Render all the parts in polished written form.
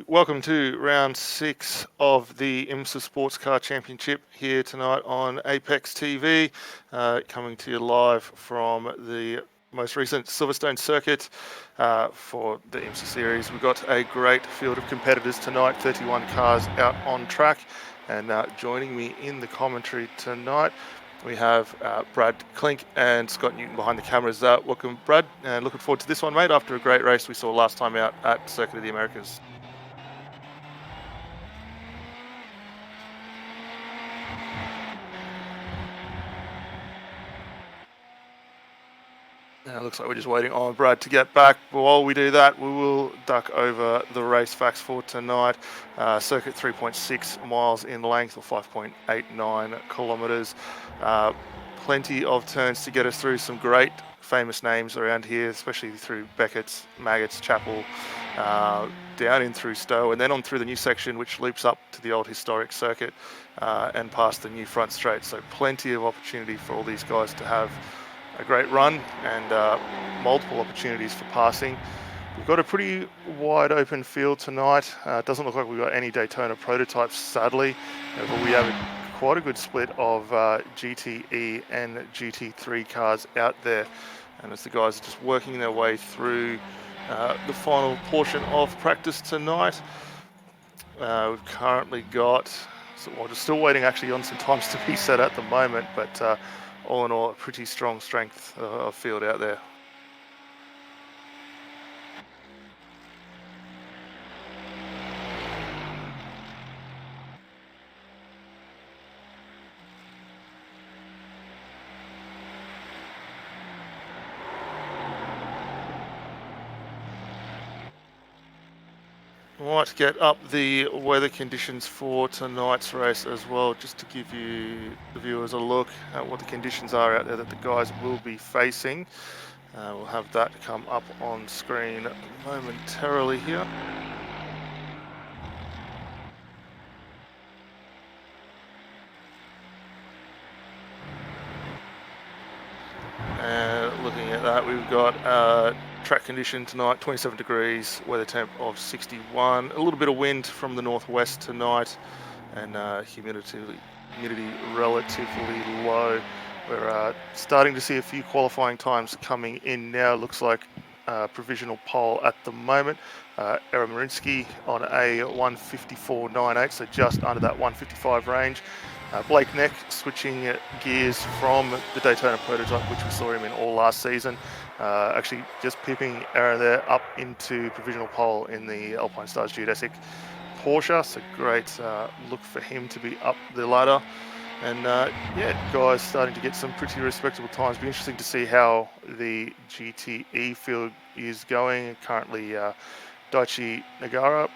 Welcome to round 6 of the IMSA Sportscar Championship here tonight on ApexTV, coming to you live from the most recent Silverstone circuit for the IMSA series. We've got a great field of competitors tonight, 31 cars out on track, and joining me in the commentary tonight we have Brad Klink and Scott Newton behind the cameras. Welcome, Brad, and looking forward to this one, mate, after a great race we saw last time out at Circuit of the Americas. Looks like we're just waiting on Brad to get back. But while we do that, we will duck over the race facts for tonight. Circuit 3.6 miles in length, or 5.89 kilometres. Plenty of turns to get us through some great famous names around here, especially through Beckett's, Maggots, Chapel, down in through Stowe, and then on through the new section, which loops up to the old historic circuit and past the new front straight. So plenty of opportunity for all these guys to have a great run and multiple opportunities for passing. We've got a pretty wide open field tonight. It doesn't look like we've got any Daytona prototypes, sadly, but we have quite a good split of GTE and GT3 cars out there. And as the guys are just working their way through the final portion of practice tonight, we've currently got, we're just still waiting actually on some times to be set at the moment, but all in all, a pretty strong strength of field out there. I might get up the weather conditions for tonight's race as well, just to give you the viewers a look at what the conditions are out there that the guys will be facing. We'll have that come up on screen momentarily here. And looking at that, we've got track condition tonight, 27 degrees, weather temp of 61, a little bit of wind from the northwest tonight, and humidity relatively low. We're starting to see a few qualifying times coming in now. Looks like provisional pole at the moment. Era Marinsky on a 154.98, so just under that 155 range. Blake Neck switching gears from the Daytona prototype, which we saw him in all last season. Actually just pipping Aaron there up into provisional pole in the Alpine Stars Geodesic Porsche. So great look for him to be up the ladder. And yeah, guys starting to get some pretty respectable times. Be interesting to see how the GTE field is going. Currently Daichi Nagara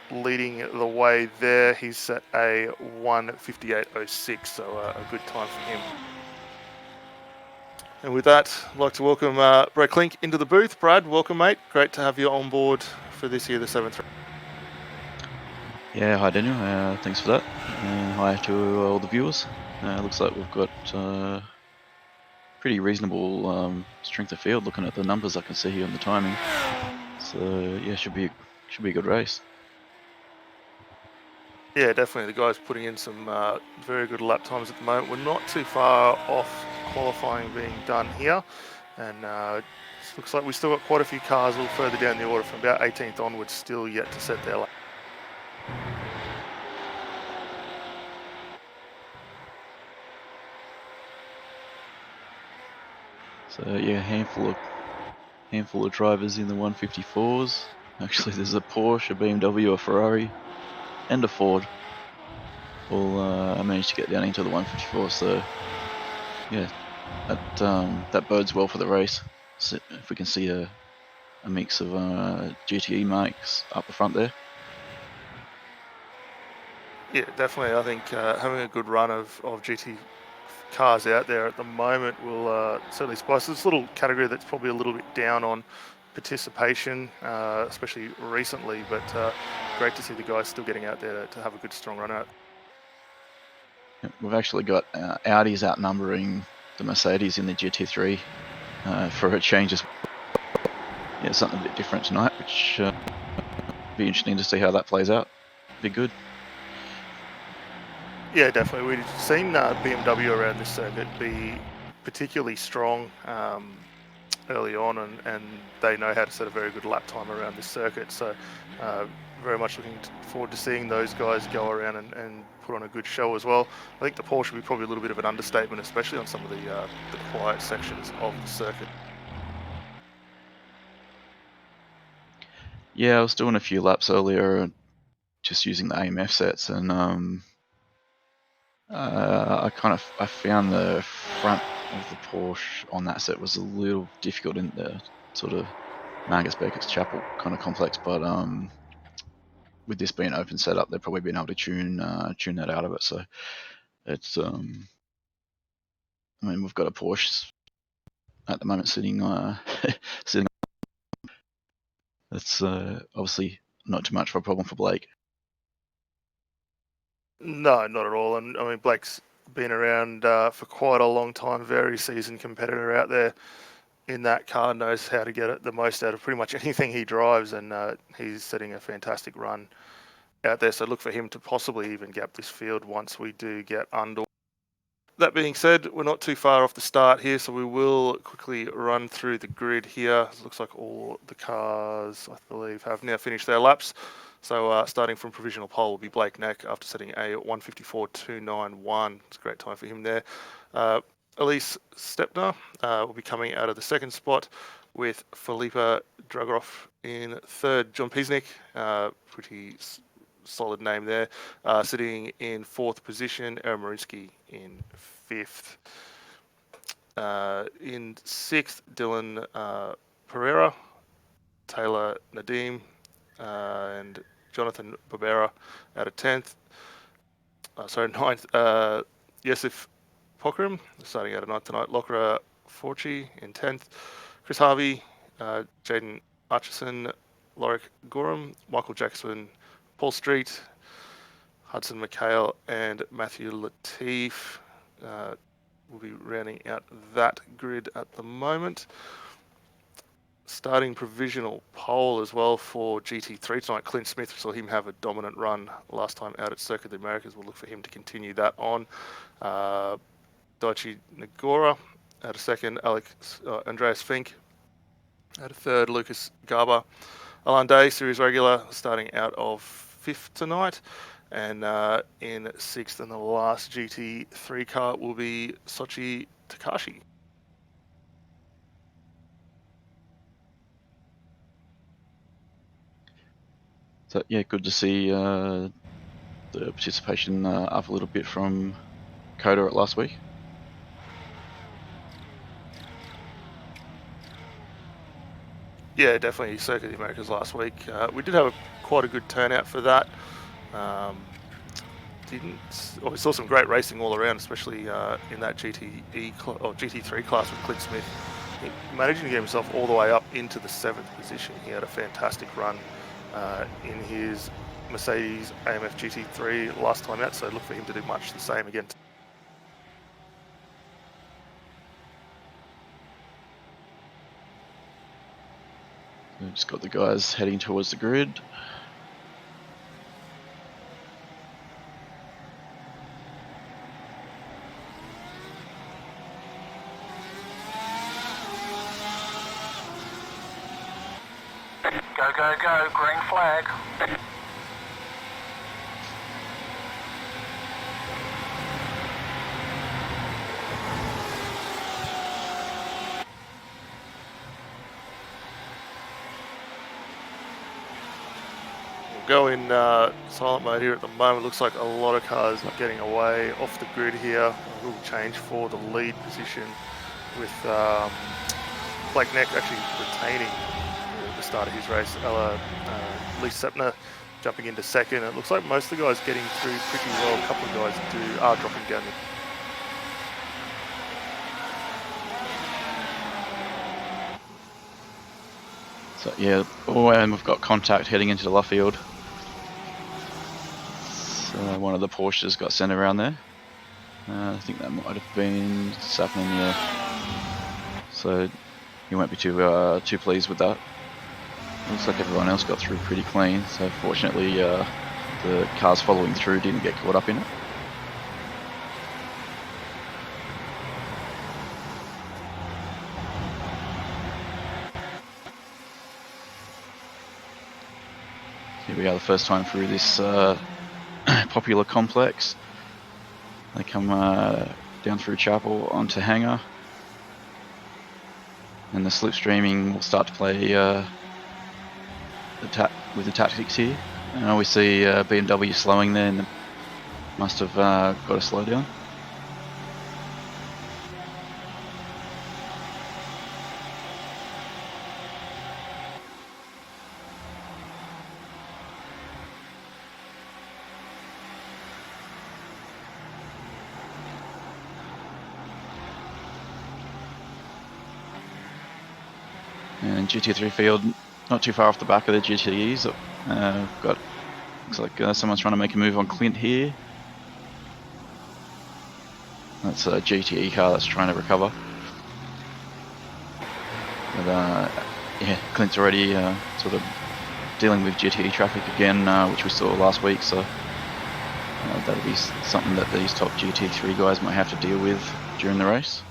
leading the way there. He's set a 158.06, so a good time for him. And with that, I'd like to welcome Brad Klink into the booth. Brad, welcome, mate. Great to have you on board for this year, the 7th. Yeah, hi Daniel, thanks for that. Hi to all the viewers. Looks like we've got pretty reasonable strength of field looking at the numbers I can see here on the timing. So yeah, should be a good race. Yeah, definitely. The guys putting in some very good lap times at the moment. We're not too far off qualifying being done here, and looks like we've still got quite a few cars a little further down the order from about 18th onwards still yet to set their lap. So yeah, handful of drivers in the 154s. Actually, there's a Porsche, a BMW, a Ferrari, and a Ford. All managed to get down into the 154. So yeah, that bodes well for the race. So if we can see a mix of GTE marks up the front there. Yeah, definitely. I think having a good run of GT cars out there at the moment will certainly spice this little category that's probably a little bit down on participation, especially recently, but great to see the guys still getting out there to have a good strong run out. We've actually got Audis outnumbering the Mercedes in the GT3 for a change as well. Yeah, something a bit different tonight, which be interesting to see how that plays out. Be good. Yeah, definitely. We've seen BMW around this circuit be particularly strong early on, and they know how to set a very good lap time around this circuit. So very much looking forward to seeing those guys go around and put on a good show as well. I think the Porsche will be probably a little bit of an understatement, especially on some of the quiet sections of the circuit. Yeah, I was doing a few laps earlier, just using the AMF sets, and I found the front of the Porsche on that set was a little difficult in the sort of Marcus Beckett's Chapel kind of complex, but with this being open setup, they've probably been able to tune that out of it. So it's I mean, we've got a Porsche at the moment sitting sitting. That's obviously not too much of a problem for Blake. No, not at all. And I mean, Blake's been around for quite a long time, very seasoned competitor out there in that car, knows how to get it the most out of pretty much anything he drives, and he's setting a fantastic run out there. So look for him to possibly even gap this field once we do get under. That being said, we're not too far off the start here, so we will quickly run through the grid here. It looks like all the cars, I believe, have now finished their laps. So starting from provisional pole will be Blake Neck after setting a 1:54.291. It's a great time for him there. Elise Stepner will be coming out of the second spot with Felipe Dragoff in third. John Pisnik, pretty solid name there, sitting in fourth position. Aaron Marinsky in fifth. In sixth, Dylan Pereira, Taylor Nadim, and Jonathan Barbera out of 10th. Ninth, Yosef Pokrim, starting out of 9th tonight. Lokra Forci in 10th. Chris Harvey, Jaden Archison, Lorik Gorham, Michael Jackson, Paul Street, Hudson McHale, and Matthew Latif will be rounding out that grid at the moment. Starting provisional pole as well for GT3 tonight. Clint Smith, we saw him have a dominant run last time out at Circuit of the Americas. We'll look for him to continue that on. Daichi Nagora at a second. Andreas Fink at a third. Lucas Garber. Alan Day, series regular, starting out of fifth tonight. And in sixth and the last GT3 car will be Sochi Takashi. So yeah, good to see the participation up a little bit from Coda last week. Yeah, definitely Circuit of the Americas last week. We did have quite a good turnout for that. We saw some great racing all around, especially in that GT3 class with Clint Smith. He managing to get himself all the way up into the 7th position. He had a fantastic run in his Mercedes AMF GT3 last time out, so look for him to do much the same again. We've just got the guys heading towards the grid. Go, go, go, green flag. We'll go in silent mode here at the moment. Looks like a lot of cars are getting away off the grid here. A little change for the lead position with Blake Neck actually retaining the start of his race. Lee Sepner jumping into second. It looks like most of the guys getting through pretty well. A couple of guys are dropping down. So yeah, and we've got contact heading into the Luffield. So one of the Porsches got sent around there. I think that might have been Sapman, yeah. So you won't be too pleased with that. Looks like everyone else got through pretty clean, so fortunately the cars following through didn't get caught up in it. Here we are, the first time through this popular complex. They come down through Chapel onto Hangar, and the slipstreaming will start to play with the tactics here. And we see BMW slowing there, and must have got a slow down. And GT3 field, not too far off the back of the GTEs. Looks like someone's trying to make a move on Clint here. That's a GTE car that's trying to recover. But yeah, Clint's already sort of dealing with GTE traffic again, which we saw last week. So that'll be something that these top GT3 guys might have to deal with during the race.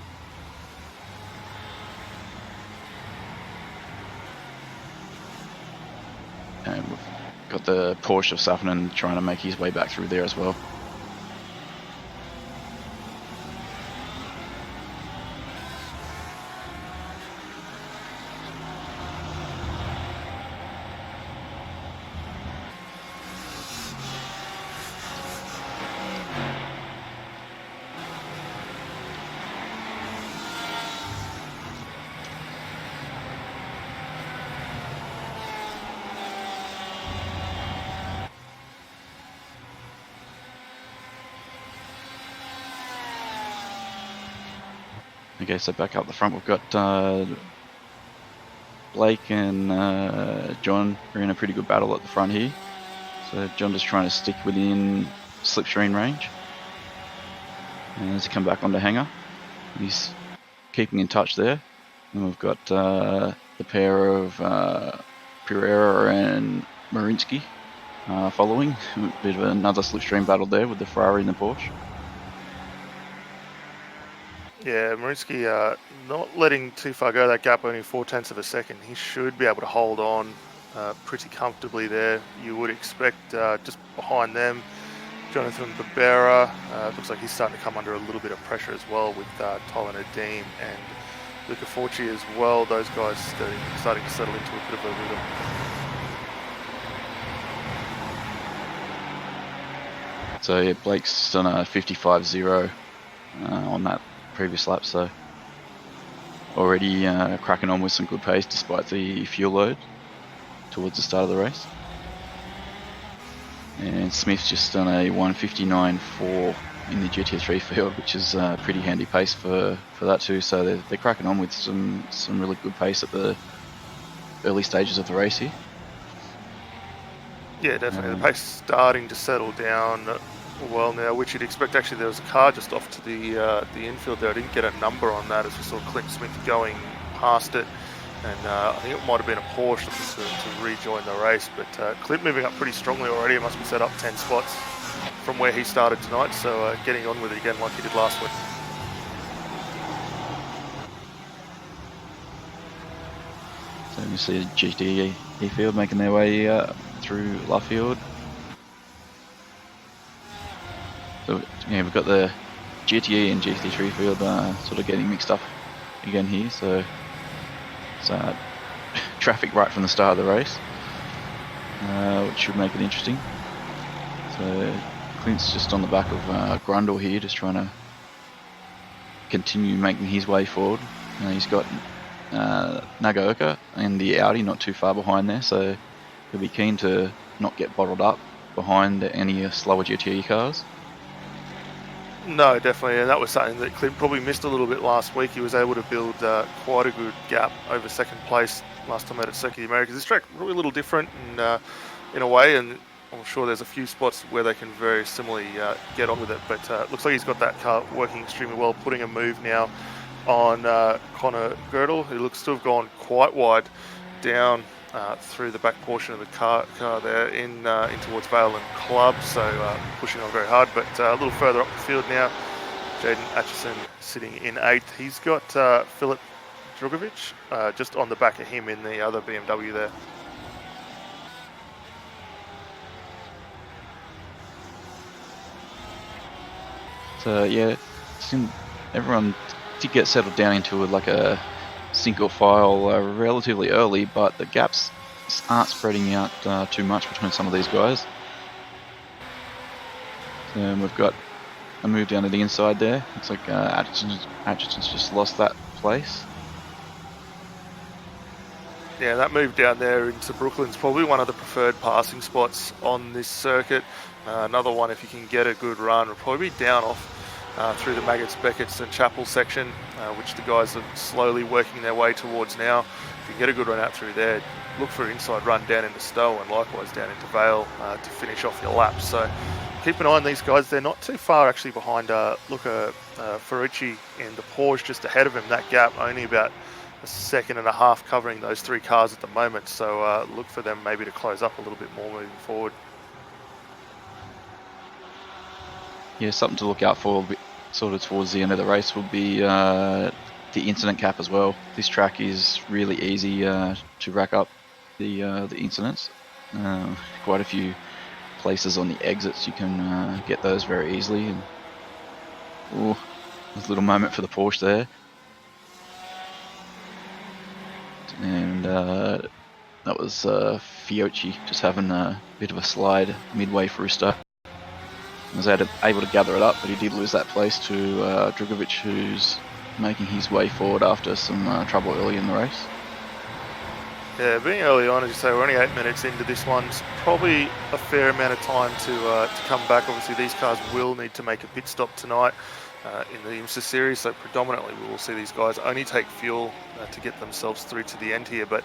And we've got the Porsche of Safinen trying to make his way back through there as well. Okay, so back up the front we've got Blake and John are in a pretty good battle at the front here. So John just trying to stick within slipstream range. And as he come back onto Hangar, he's keeping in touch there. And we've got the pair of Pereira and Marinsky following. A bit of another slipstream battle there with the Ferrari and the Porsche. Yeah, Marinsky not letting too far go, that gap only 0.4 of a second. He should be able to hold on pretty comfortably there. You would expect just behind them, Jonathan Barbera, looks like he's starting to come under a little bit of pressure as well with Tyler Nadeem and Luca Forci as well. Those guys starting to settle into a bit of a rhythm. So yeah, Blake's done a 55.0 on that previous lap, so already cracking on with some good pace despite the fuel load towards the start of the race. And Smith's just done a 159.4 in the GT3 field, which is a pretty handy pace for that too. So they're cracking on with some really good pace at the early stages of the race here. Yeah, definitely. The pace starting to settle down well now, which you'd expect. Actually, there was a car just off to the infield there. I didn't get a number on that as we saw Clint Smith going past it. And I think it might have been a Porsche looking to rejoin the race. But Clint moving up pretty strongly already. It must be set up 10 spots from where he started tonight. So getting on with it again like he did last week. So you see the GTE field making their way through Luffield. So yeah, we've got the GTE and GT3 field sort of getting mixed up again here. So it's traffic right from the start of the race, which should make it interesting. So Clint's just on the back of Grundle here, just trying to continue making his way forward. He's got Nagaoka and the Audi not too far behind there, so he'll be keen to not get bottled up behind any slower GTE cars. No, definitely, and that was something that Clint probably missed a little bit last week. He was able to build quite a good gap over second place last time out at Circuit of the Americas. This track really a little different in a way, and I'm sure there's a few spots where they can very similarly get on with it. But it looks like he's got that car working extremely well, putting a move now on Connor Girdle, who looks to have gone quite wide down through the back portion of the car there in towards Vale and Club, so pushing on very hard, but a little further up the field now. Jaden Atchison sitting in 8th. He's got Philip Drugovic just on the back of him in the other BMW there. So yeah, everyone did get settled down into like a single file relatively early, but the gaps aren't spreading out too much between some of these guys. So we've got a move down to the inside there. Looks like Atchison's just lost that place. Yeah, that move down there into Brooklyn's probably one of the preferred passing spots on this circuit. Another one, if you can get a good run, will probably be down off through the Maggots, Beckett's and Chapel section, which the guys are slowly working their way towards now. If you can get a good run out through there, look for an inside run down into Stowe and likewise down into Vale to finish off your lap. So keep an eye on these guys. They're not too far actually behind Luca Ferrucci in the Porsche, just ahead of him. That gap only about a second and a half covering those 3 cars at the moment. So look for them maybe to close up a little bit more moving forward. Yeah, something to look out for sort of towards the end of the race will be the incident cap as well. This track is really easy to rack up the incidents. Quite a few places on the exits you can get those very easily. And there's a little moment for the Porsche there. And that was Fiocchi just having a bit of a slide midway through stuff. Was able to gather it up, but he did lose that place to Drugovic, who's making his way forward after some trouble early in the race. Yeah, being early on, as you say, we're only 8 minutes into this one. It's probably a fair amount of time to come back. Obviously, these cars will need to make a pit stop tonight in the IMSA series, so predominantly we will see these guys only take fuel to get themselves through to the end here. But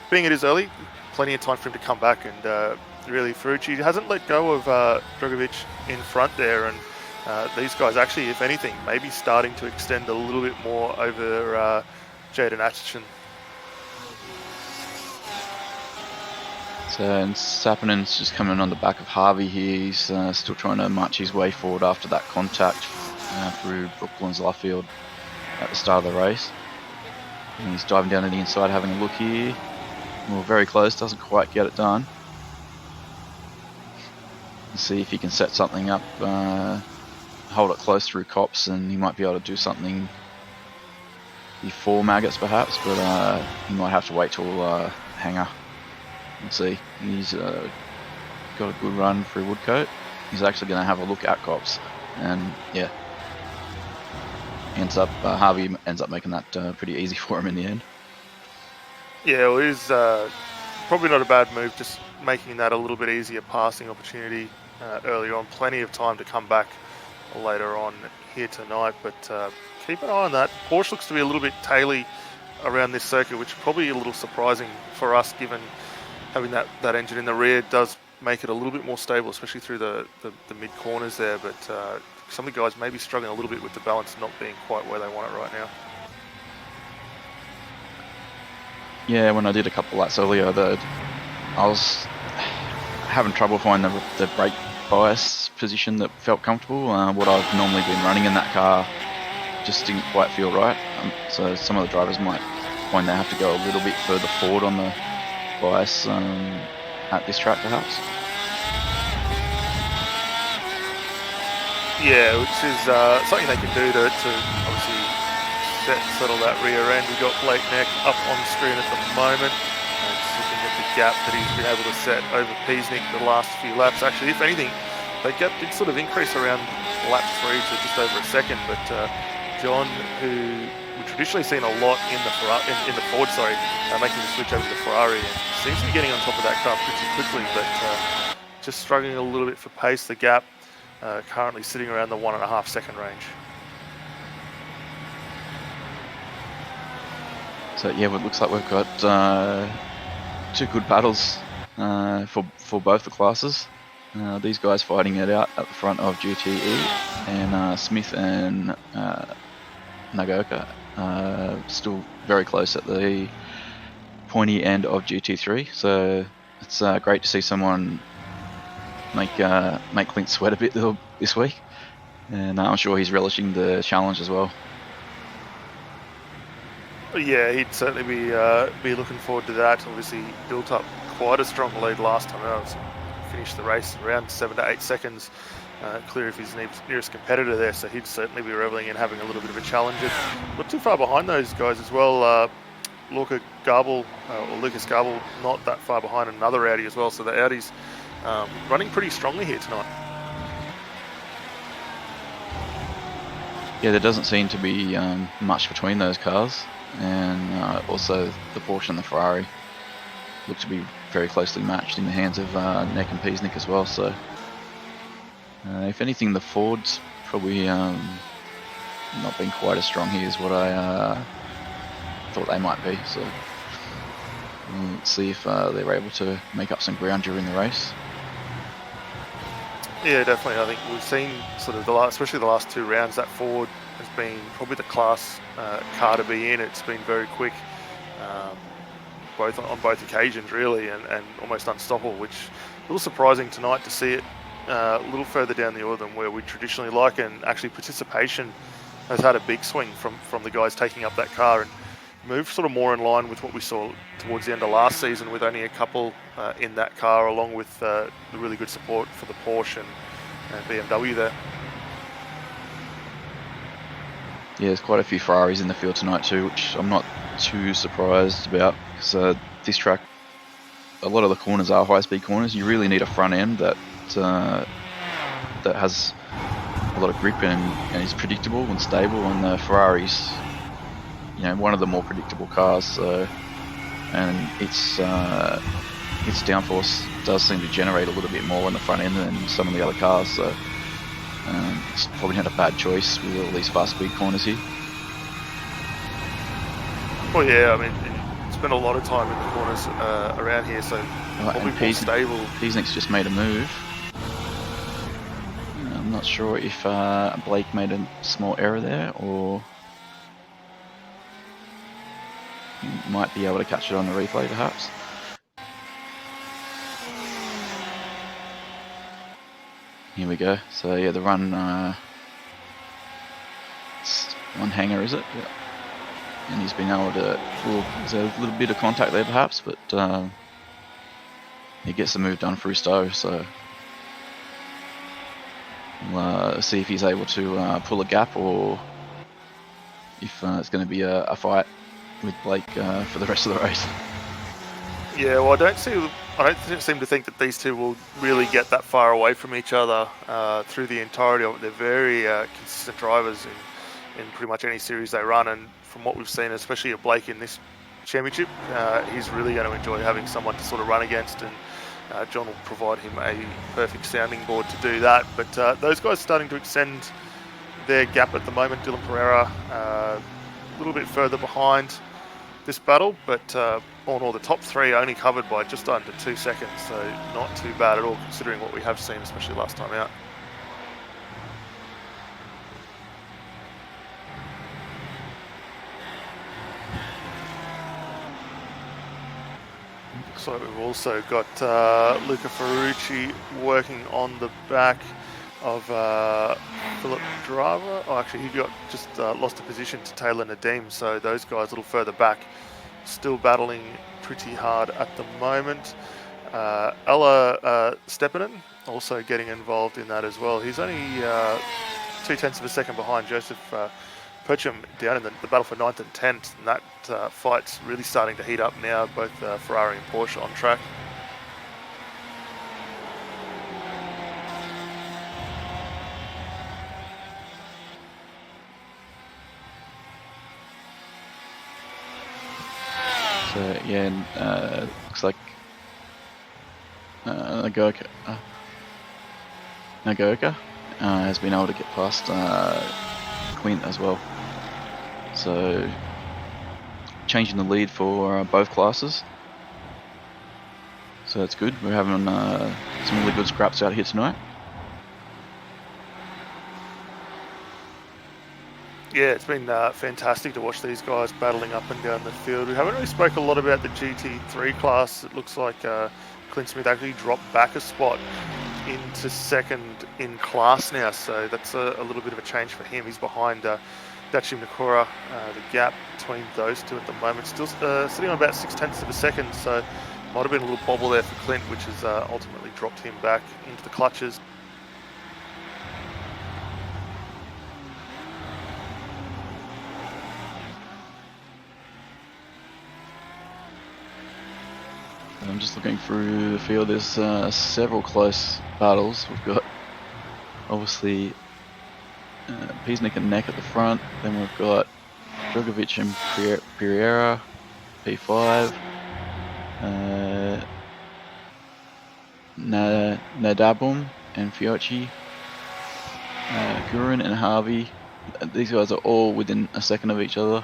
being it is early, plenty of time for him to come back, and really Ferrucci hasn't let go of Drugovic in front there, and these guys actually, if anything, maybe starting to extend a little bit more over Jaden Atchison. So, and Sappinen's just coming on the back of Harvey here. He's still trying to march his way forward after that contact through Brooklyn's left field at the start of the race. And he's diving down to the inside, having a look here. Well, very close, doesn't quite get it done. Let's see if he can set something up, hold it close through Cops, and he might be able to do something before Maggots perhaps, but he might have to wait till Hanger. Let's see, he's got a good run through Woodcote. He's actually going to have a look at Cops, and yeah, Harvey ends up making that pretty easy for him in the end. Yeah, well, it is probably not a bad move, just making that a little bit easier passing opportunity earlier on. Plenty of time to come back later on here tonight, but keep an eye on that. Porsche looks to be a little bit taily around this circuit, which is probably a little surprising for us, given having that engine in the rear does make it a little bit more stable, especially through the mid corners there. But some of the guys may be struggling a little bit with the balance not being quite where they want it right now. Yeah, when I did a couple laps earlier, I was having trouble finding the brake bias position that felt comfortable. What I've normally been running in that car just didn't quite feel right. So some of the drivers might find they have to go a little bit further forward on the bias at this track perhaps. Yeah, which is something they can do to obviously settle that rear end. We've got Blake Neck up on screen at the moment. Just looking at the gap that he's been able to set over Peasnick the last few laps. Actually, if anything, that gap did sort of increase around lap 3 to just over a second. But John, who we've traditionally seen a lot in the Ford, making the switch over to the Ferrari, and seems to be getting on top of that car pretty quickly, but just struggling a little bit for pace. The gap currently sitting around the 1.5 second range. So yeah, it looks like we've got 2 good battles for both the classes. These guys fighting it out at the front of GTE, and Smith and Nagaoka still very close at the pointy end of GT3, so it's great to see someone make Clint sweat a bit this week, and I'm sure he's relishing the challenge as well. Yeah, he'd certainly be looking forward to that. Obviously, he built up quite a strong lead last time out. Finished the race around 7 to 8 seconds, clear of his nearest competitor there. So he'd certainly be reveling in having a little bit of a challenge. And not too far behind those guys as well. Lucas Gabel, not that far behind another Audi as well. So the Audi's running pretty strongly here tonight. Yeah, there doesn't seem to be much between those cars, and also the Porsche and the Ferrari look to be very closely matched in the hands of Neck and Peasnick as well. So if anything, the Fords probably not been quite as strong here as what I thought they might be. So we'll see if they're able to make up some ground during the race. Yeah, definitely. I think we've seen sort of especially the last 2 rounds, that Ford has been probably the class car to be in. It's been very quick, on both occasions really, and almost unstoppable, which is a little surprising tonight to see it a little further down the order than where we traditionally like, and actually participation has had a big swing from the guys taking up that car and moved sort of more in line with what we saw towards the end of last season, with only a couple in that car, along with the really good support for the Porsche and BMW there. Yeah, there's quite a few Ferraris in the field tonight too, which I'm not too surprised about, because this track, a lot of the corners are high-speed corners. You really need a front end that has a lot of grip and is predictable and stable, and the Ferrari's, one of the more predictable cars. So, and its downforce does seem to generate a little bit more on the front end than some of the other cars. So it's probably not a bad choice with all these fast-speed corners here. Well, yeah, I mean, spent a lot of time in the corners around here, so probably more stable. Peasnick's just made a move. I'm not sure if Blake made a small error there, or he might be able to catch it on the replay perhaps. Here we go. So yeah, the run, it's one hanger, is it? Yeah. And he's been able to, there's a little bit of contact there perhaps, but he gets the move done through Stowe. So we'll see if he's able to pull a gap, or if it's going to be a fight with Blake for the rest of the race. Yeah, well, I don't seem to think that these two will really get that far away from each other through the entirety of it. They're very consistent drivers in pretty much any series they run, and from what we've seen, especially of Blake in this championship, he's really going to enjoy having someone to sort of run against, and John will provide him a perfect sounding board to do that. But those guys are starting to extend their gap at the moment. Dylan Pereira a little bit further behind this battle, but all in all, the top 3 only covered by just under 2 seconds, so not too bad at all considering what we have seen, especially last time out. So we've also got Luca Ferrucci working on the back of Philip Drava. Oh, actually, he got just lost a position to Taylor Nadeem, so those guys a little further back, still battling pretty hard at the moment. Ella Stepanen also getting involved in that as well. He's only 0.2 of a second behind Joseph Percham down in the battle for 9th and 10th, and that fight's really starting to heat up now, both Ferrari and Porsche on track. So yeah, looks like Nagoka has been able to get past Quint as well. So changing the lead for both classes. So that's good. We're having some really good scraps out here tonight. Yeah, it's been fantastic to watch these guys battling up and down the field. We haven't really spoke a lot about the GT3 class. It looks like Clint Smith actually dropped back a spot into second in class now, so that's a little bit of a change for him. He's behind Dachi Nakura. The gap between those two at the moment still sitting on about 0.6 of a second, so might have been a little bobble there for Clint, which has ultimately dropped him back into the clutches. I'm just looking through the field. There's several close battles. We've got obviously Piesnik and Neck at the front. Then we've got Drogovic and Pereira, P5. Nadabum and Fiocchi. Gurun and Harvey. These guys are all within a second of each other.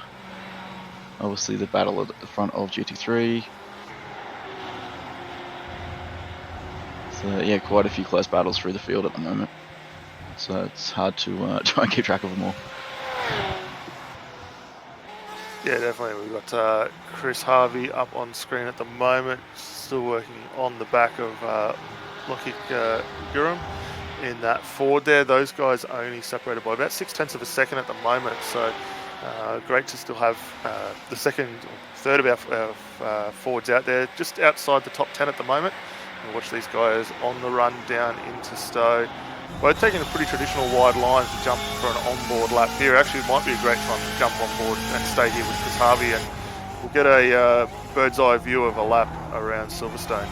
Obviously the battle at the front of GT3. So yeah, quite a few close battles through the field at the moment. So it's hard to try and keep track of them all. Yeah, definitely. We've got Chris Harvey up on screen at the moment, still working on the back of Lokik Gurum in that Ford there. Those guys only separated by about 0.6 of a second at the moment, so great to still have the third of our Fords out there, just outside the top 10 at the moment. And watch these guys on the run down into Stowe. Both taking a pretty traditional wide line to jump for an onboard lap here. Actually, it might be a great time to jump on board and stay here with Chris Harvey, and we'll get a bird's eye view of a lap around Silverstone.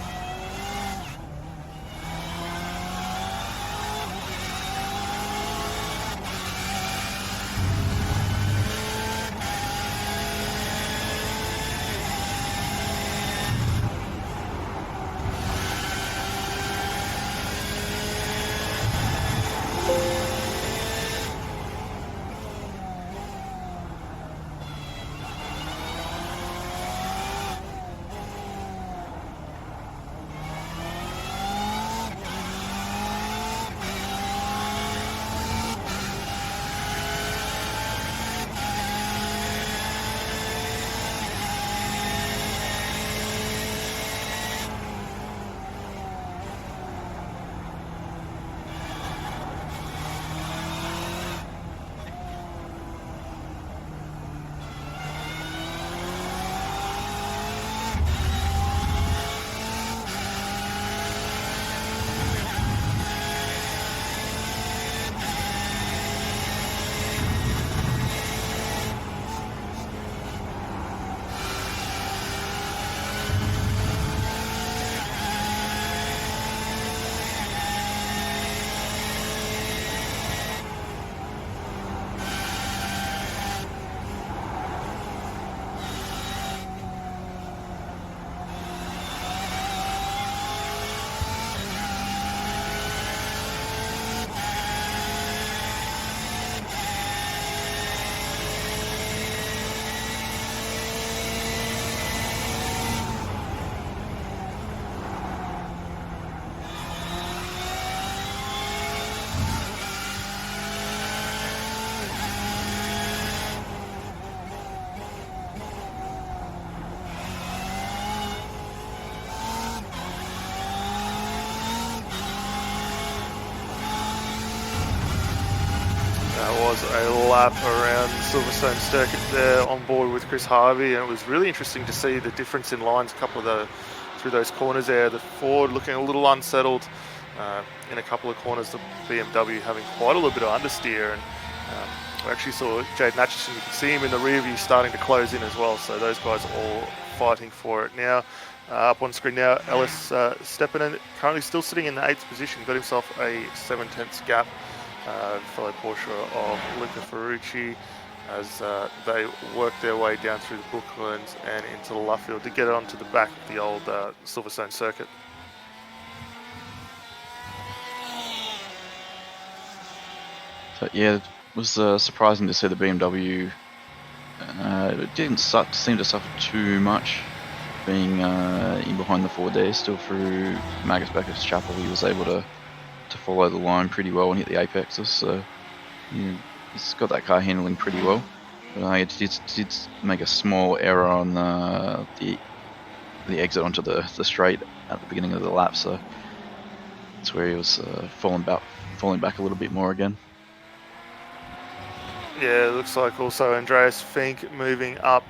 Was a lap around Silverstone circuit there on board with Chris Harvey, and it was really interesting to see the difference in lines through those corners there. The Ford looking a little unsettled in a couple of corners, the BMW having quite a little bit of understeer, and we actually saw Jaden Atchison, you can see him in the rear view starting to close in as well, so those guys are all fighting for it now. Up on screen now, Ellis Stepanen currently still sitting in the 8th position, got himself a 7/10 gap. Fellow Porsche of Luca Ferrucci as they work their way down through the Brooklands and into the Luffield to get onto the back of the old Silverstone circuit. So yeah, it was surprising to see the BMW. It didn't seem to suffer too much being in behind the Ford there. Still through Magus Becker's Chapel, he was able to follow the line pretty well and hit the apexes. So yeah, He's got that car handling pretty well. But he did make a small error on the exit onto the straight at the beginning of the lap, so that's where he was falling back a little bit more again. Yeah, it looks like also Andreas Fink moving up,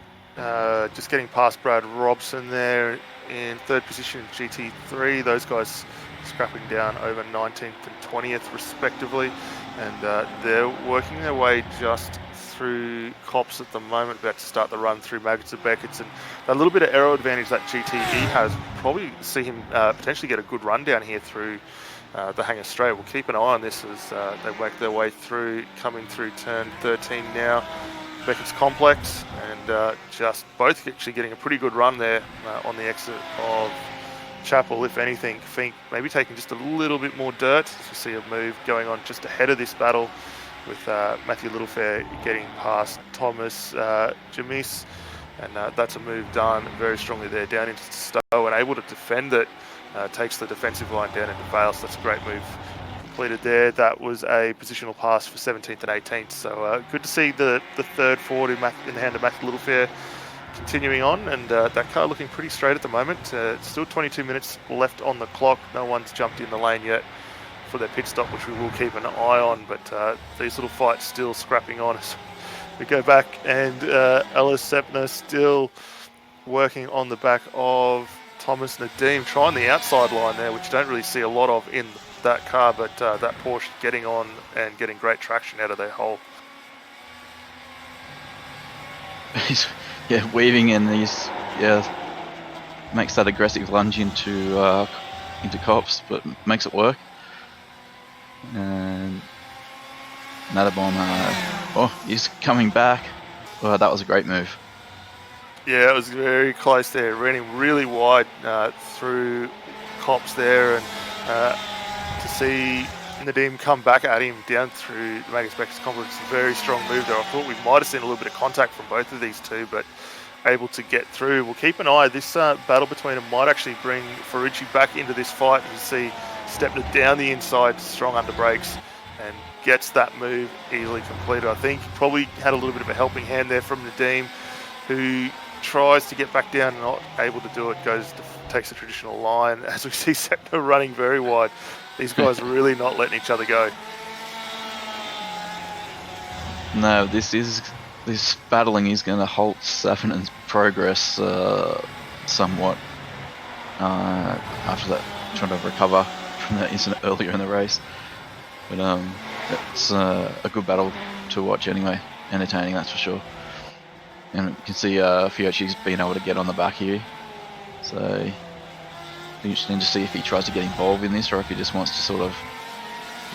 just getting past Brad Robson there in third position in GT3. Those guys scrapping down over 19th and 20th respectively, and they're working their way just through Copse at the moment, about to start the run through Magnussen Beckett's, and a little bit of aero advantage that GTE has probably see him potentially get a good run down here through the Hangar Straight. We'll keep an eye on this as they work their way through, coming through turn 13 now, Beckett's Complex, and just both actually getting a pretty good run there on the exit of Chapel. If anything, Fink maybe taking just a little bit more dirt. As we see a move going on just ahead of this battle with Matthew Littlefair getting past Thomas Jamis, and that's a move done very strongly there down into Stowe and able to defend it. Takes the defensive line down into Vale, so that's a great move completed there. That was a positional pass for 17th and 18th, so good to see the third forward in the hand of Matthew Littlefair continuing on, and that car looking pretty straight at the moment. Still 22 minutes left on the clock. No one's jumped in the lane yet for their pit stop, which we will keep an eye on, but these little fights still scrapping on as we go back, and Ellis Sepner still working on the back of Thomas Nadeem, trying the outside line there, which you don't really see a lot of in that car, but that Porsche getting on and getting great traction out of their hole. He's weaving in these, makes that aggressive lunge into Copse, but makes it work. And Nadabom, he's coming back. Oh, that was a great move. Yeah, it was very close there. Ran him really wide through Copse there, and to see Nadeem come back at him down through the Magus Beckett's Complex, a very strong move there. I thought we might have seen a little bit of contact from both of these two, but able to get through. We'll keep an eye. This battle between them might actually bring Ferrucci back into this fight. You see Stepner down the inside, strong under brakes, and gets that move easily completed. I think probably had a little bit of a helping hand there from Nadeem, who tries to get back down and not able to do it, takes the traditional line, as we see Sepner running very wide. These guys are really not letting each other go. No, this battling is going to halt Safinen's progress somewhat after that, trying to recover from that incident earlier in the race. But it's a good battle to watch anyway, entertaining, that's for sure. And you can see Fiocchi's been able to get on the back here, so it'll be interesting to see if he tries to get involved in this or if he just wants to sort of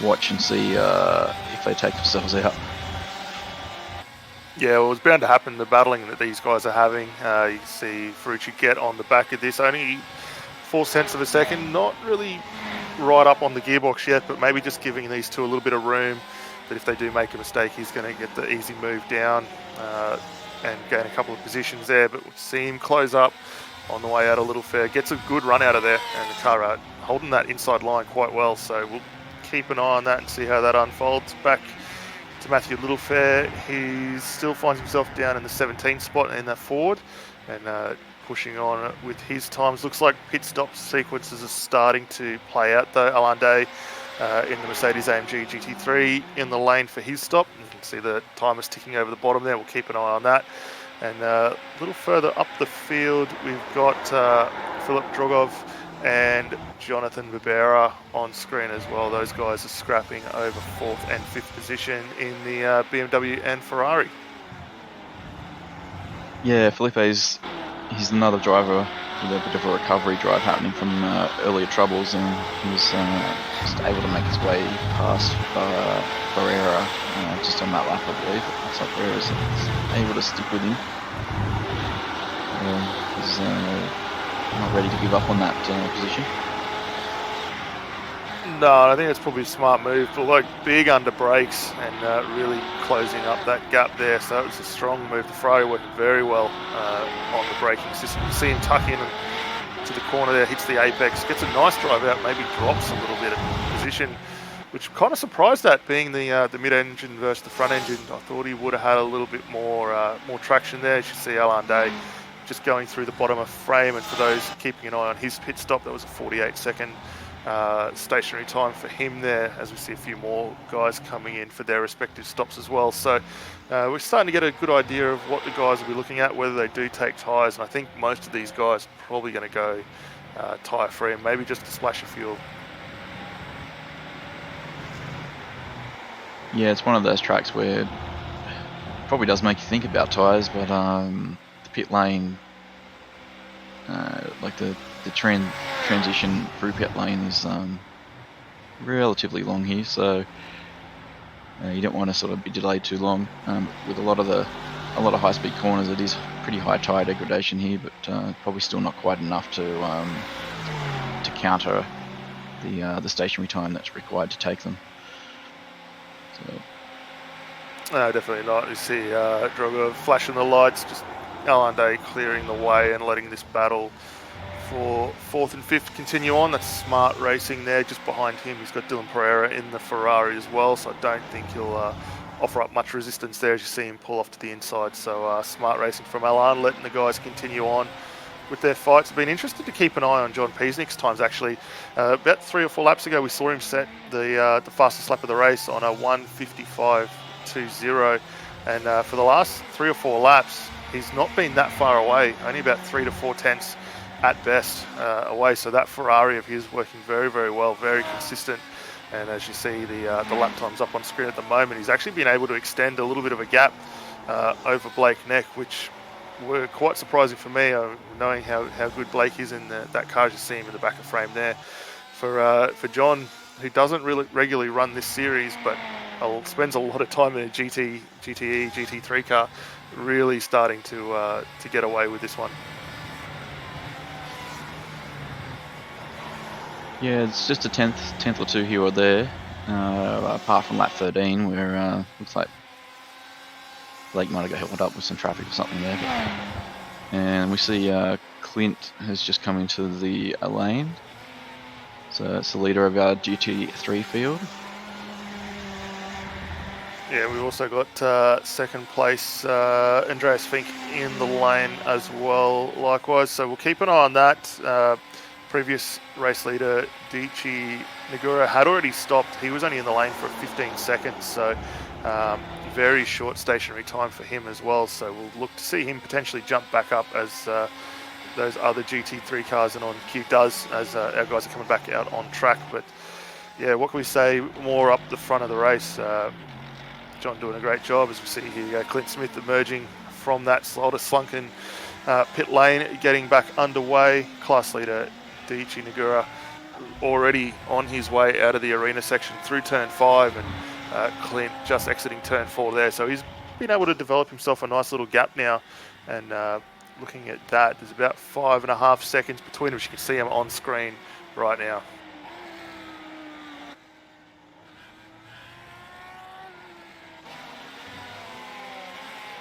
watch and see if they take themselves out. Yeah, well, it's bound to happen, the battling that these guys are having. You can see Ferrucci get on the back of this, only 0.4 of a second, not really right up on the gearbox yet, but maybe just giving these two a little bit of room, that if they do make a mistake, he's going to get the easy move down and gain a couple of positions there. But we'll see him close up on the way out a little fair, gets a good run out of there, and the car out holding that inside line quite well, so we'll keep an eye on that and see how that unfolds. Back to Matthew Littlefair, he still finds himself down in the 17th spot in that Ford, and pushing on with his times. Looks like pit stop sequences are starting to play out though. Alain Day in the Mercedes AMG GT3 in the lane for his stop. You can see the timers ticking over the bottom there. We'll keep an eye on that. And a little further up the field, we've got Philip Drogov and Jonathan Bibera on screen as well. Those guys are scrapping over 4th and 5th position in the BMW and Ferrari. Yeah, Felipe's he's another driver with a bit of a recovery drive happening from earlier troubles, and he was just able to make his way past Barrera just on that lap, I believe. It looks like Barrera's able to stick with him. He's not ready to give up on that position. No, I think it's probably a smart move, but like big under brakes and really closing up that gap there. So it was a strong move. The Ferrari working very well on the braking system. You see him tuck in and to the corner there, hits the apex, gets a nice drive out, maybe drops a little bit of position which kind of surprised that, being the mid-engine versus the front engine. I thought he would have had a little bit more traction there. As you see Alan Day just going through the bottom of frame, and for those keeping an eye on his pit stop, that was a 48-second stationary time for him there, as we see a few more guys coming in for their respective stops as well. So we're starting to get a good idea of what the guys will be looking at, whether they do take tyres, and I think most of these guys are probably going to go tyre free and maybe just a splash of fuel. Yeah, it's one of those tracks where it probably does make you think about tyres, but the pit lane, like the transition through pit lane is relatively long here, so you don't want to sort of be delayed too long. With a lot of high-speed corners, it is pretty high tyre degradation here, but probably still not quite enough to counter the stationary time that's required to take them. So. No, definitely not. You see Drogo flashing the lights, just Alan Day clearing the way and letting this battle for 4th and 5th continue on. That's smart racing there. Just behind him, he's got Dylan Pereira in the Ferrari as well, so I don't think he'll offer up much resistance there as you see him pull off to the inside. So smart racing from Alan, letting the guys continue on with their fights. I've been interested to keep an eye on John Peasnick's times, actually. About 3 or 4 laps ago, we saw him set the fastest lap of the race on a 1:55.20, and for the last 3 or 4 laps, he's not been that far away, only about 3 to 4 tenths at best away. So that Ferrari of his working very, very well, very consistent. And as you see the lap times up on screen at the moment, he's actually been able to extend a little bit of a gap over Blake Neck, which were quite surprising for me, knowing how good Blake is in that car. As you see him in the back of frame there. For John, who doesn't really regularly run this series, but spends a lot of time in a GTE, GT3 car, really starting to get away with this one. Yeah, it's just a tenth or two here or there, apart from lap 13, where looks like Blake might have got held up with some traffic or something there. And we see Clint has just come into the lane, so it's the leader of our GT3 field. Yeah, we've also got second place Andreas Fink in the lane as well, likewise. So we'll keep an eye on that. Previous race leader Daichi Nagura had already stopped. He was only in the lane for 15 seconds, so very short stationary time for him as well. So we'll look to see him potentially jump back up as those other GT3 cars and on cue does, as our guys are coming back out on track. But yeah, what can we say more up the front of the race? John doing a great job, as we see here. Clint Smith emerging from that slunken pit lane, getting back underway. Class leader Daichi Nagura already on his way out of the arena section through turn 5, and Clint just exiting turn 4 there. So he's been able to develop himself a nice little gap now, and looking at that, there's about 5.5 seconds between them, which you can see him on screen right now.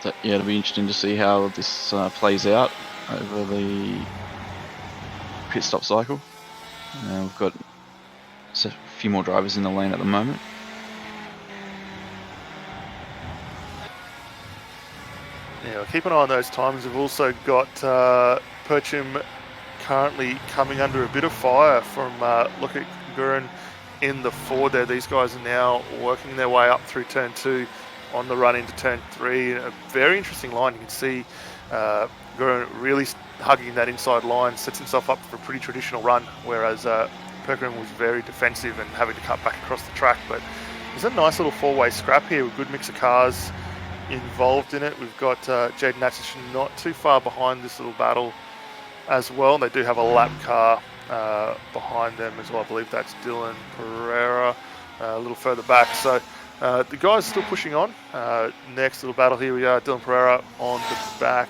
So, yeah, it'll be interesting to see how this plays out over the pit stop cycle. We've got a few more drivers in the lane at the moment. Yeah, we'll keep an eye on those times. We've also got Perchim currently coming under a bit of fire from Lukic Gurin in the Ford there. These guys are now working their way up through turn 2 on the run into turn 3. A very interesting line. You can see Gurin really hugging that inside line, sets himself up for a pretty traditional run, whereas Perkins was very defensive and having to cut back across the track. But there's a nice little 4-way scrap here with a good mix of cars involved in it. We've got Jaden Natchison not too far behind this little battle as well. And they do have a lap car behind them as well. I believe that's Dylan Pereira a little further back. So the guys still pushing on. Next little battle here we are, Dylan Pereira on the back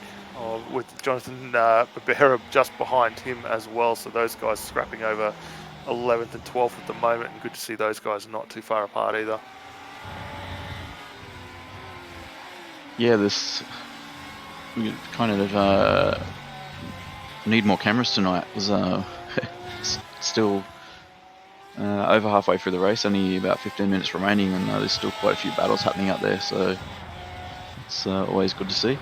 with Jonathan Barbera just behind him as well. So those guys scrapping over 11th and 12th at the moment, and good to see those guys not too far apart either. Yeah, we kind of need more cameras tonight. There's still over halfway through the race, only about 15 minutes remaining, and there's still quite a few battles happening out there, so it's always good to see.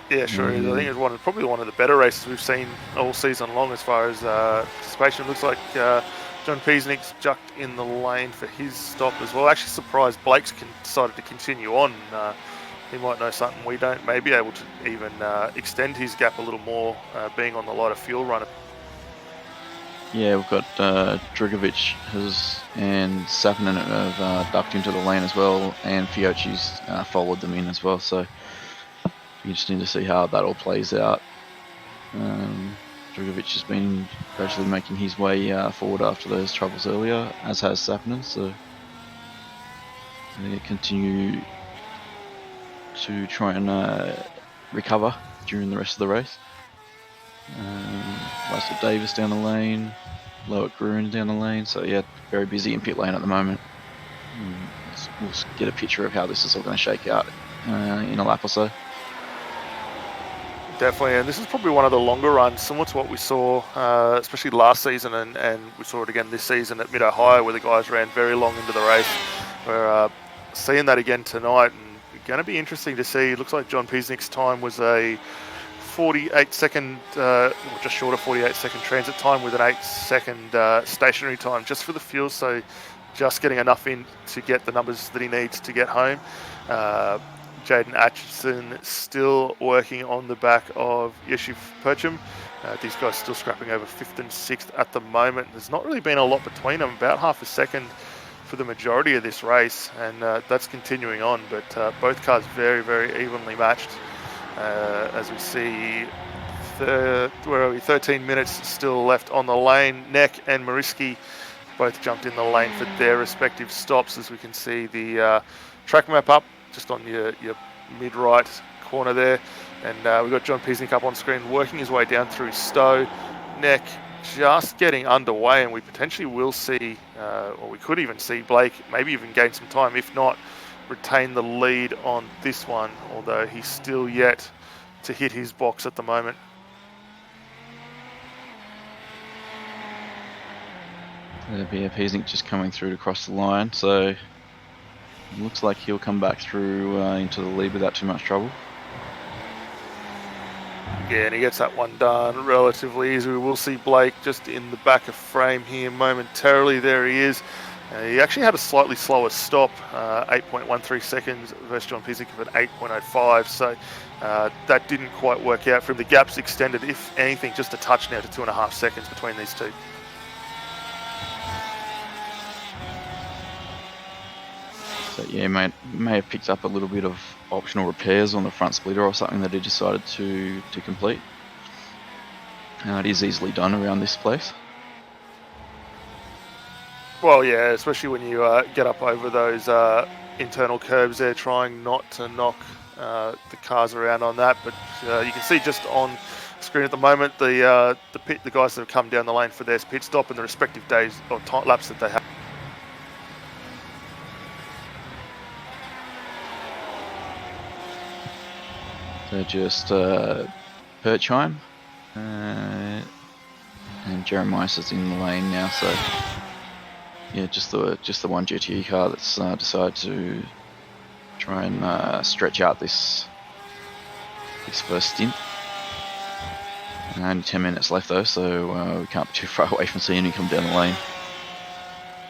Yeah, sure is. I think it's probably one of the better races we've seen all season long as far as participation. It looks like John Peasnick's jucked in the lane for his stop as well. Actually surprised Blake's decided to continue on. He might know something we don't. May be able to even extend his gap a little more, being on the lighter fuel runner. Yeah, we've got Drugovic and Sappinen have ducked into the lane as well, and Fiocchi's followed them in as well, so interesting to see how that all plays out. Drugovic has been gradually making his way forward after those troubles earlier, as has Sappinen, so they continue to try and recover during the rest of the race. Russell Davis down the lane, Loic Gruen down the lane, so yeah, very busy in pit lane at the moment. We'll get a picture of how this is all going to shake out in a lap or so. Definitely, and this is probably one of the longer runs, similar to what we saw, especially last season, and we saw it again this season at Mid-Ohio, where the guys ran very long into the race. We're seeing that again tonight, and going to be interesting to see. It looks like John Peasnick's time was a 48-second, just short of 48-second transit time with an 8-second stationary time just for the fuel, so just getting enough in to get the numbers that he needs to get home. Jaden Atchison still working on the back of Yeshiv Percham. These guys still scrapping over 5th and 6th at the moment. There's not really been a lot between them, about half a second for the majority of this race, and that's continuing on, but both cars very, very evenly matched. As we see, 13 minutes still left on the lane. Neck and Mariski both jumped in the lane for their respective stops, as we can see the track map up just on your mid-right corner there. And we've got John Peasnick up on screen working his way down through Stowe. Neck just getting underway, and we potentially will see, or we could even see Blake maybe even gain some time, if not retain the lead on this one, although he's still yet to hit his box at the moment. Peasnick just coming through to cross the line, so it looks like he'll come back through into the lead without too much trouble. Yeah, and he gets that one done relatively easy. We will see Blake just in the back of frame here momentarily. There he is. He actually had a slightly slower stop, 8.13 seconds versus John Peasnick of an 8.05, so that didn't quite work out for him. The gap's extended, if anything, just a touch now to 2.5 seconds between these two. So yeah, may have picked up a little bit of optional repairs on the front splitter or something that he decided to complete. It is easily done around this place. Well, yeah, especially when you get up over those internal curbs there, trying not to knock the cars around on that. But you can see just on screen at the moment the guys that have come down the lane for their pit stop and the respective days or laps that they have. So just Perchheim and Jeremias is in the lane now. So yeah, just the one GTE car that's decided to try and stretch out this first stint. Only 10 minutes left though, so we can't be too far away from seeing him come down the lane.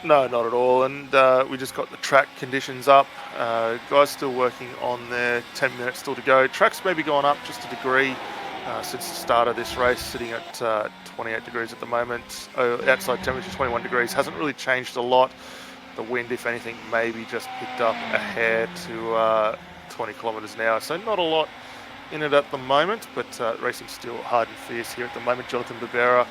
No, not at all. And we just got the track conditions up. Guys still working on their 10 minutes still to go. Track's maybe gone up just a degree since the start of this race, sitting at 28 degrees at the moment. Outside temperature 21 degrees. Hasn't really changed a lot. The wind, if anything, maybe just picked up a hair to 20 kilometres an hour. So not a lot in it at the moment, but racing still hard and fierce here at the moment. Jonathan Barbera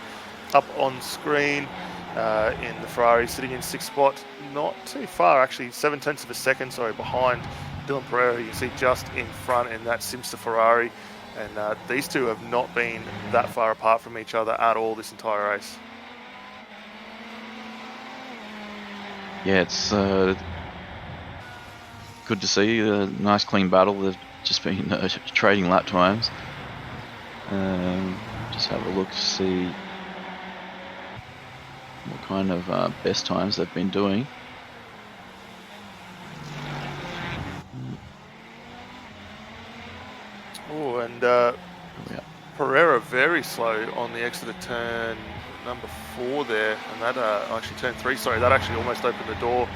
up on screen. In the Ferrari, sitting in 6th spot, not too far actually, 0.7 of a second, behind Dylan Pereira. You can see just in front in that Simster Ferrari, and these two have not been that far apart from each other at all this entire race. Yeah, it's good to see a nice clean battle. They've just been trading lap times. Just have a look to see what kind of best times they've been doing. Oh, and Yeah. Pereira very slow on the exit of turn number 4 there, and that actually turn 3. Sorry, that actually almost opened the door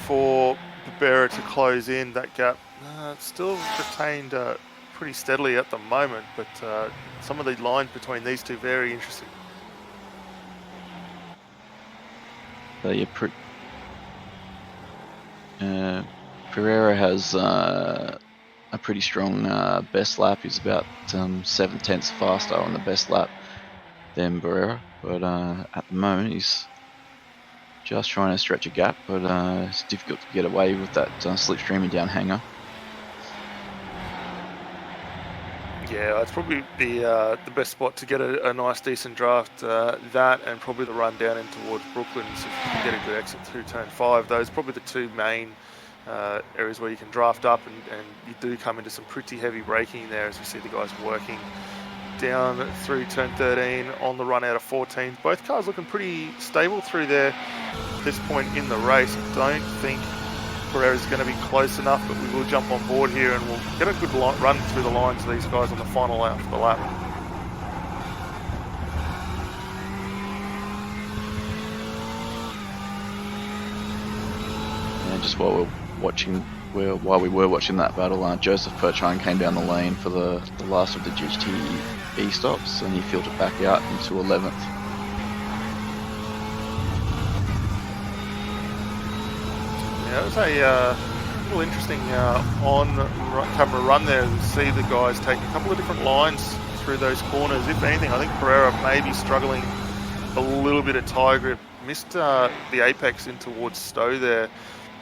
for Pereira to close in that gap. It's still retained pretty steadily at the moment, but some of the lines between these two very interesting. So Pereira has a pretty strong best lap. He's about 7/10 faster on the best lap than Barrera, but at the moment he's just trying to stretch a gap, but it's difficult to get away with that slipstreaming down hanger. Yeah, that's probably the best spot to get a nice decent draft. That and probably the run down in towards Brooklyn, so if you can get a good exit through turn 5. Those are probably the two main areas where you can draft up, and you do come into some pretty heavy braking there as we see the guys working down through turn 13 on the run out of 14. Both cars looking pretty stable through there at this point in the race. Don't think Pereira's going to be close enough, but we will jump on board here and we'll get a good run through the lines of these guys on the final lap of the lap. And just while we were watching that battle, Joseph Perchine came down the lane for the last of the GTE stops, and he filtered back out into 11th. Yeah, it was a little interesting on-camera run there. We see the guys take a couple of different lines through those corners. If anything, I think Pereira may be struggling a little bit of tyre grip. Missed the apex in towards Stowe there.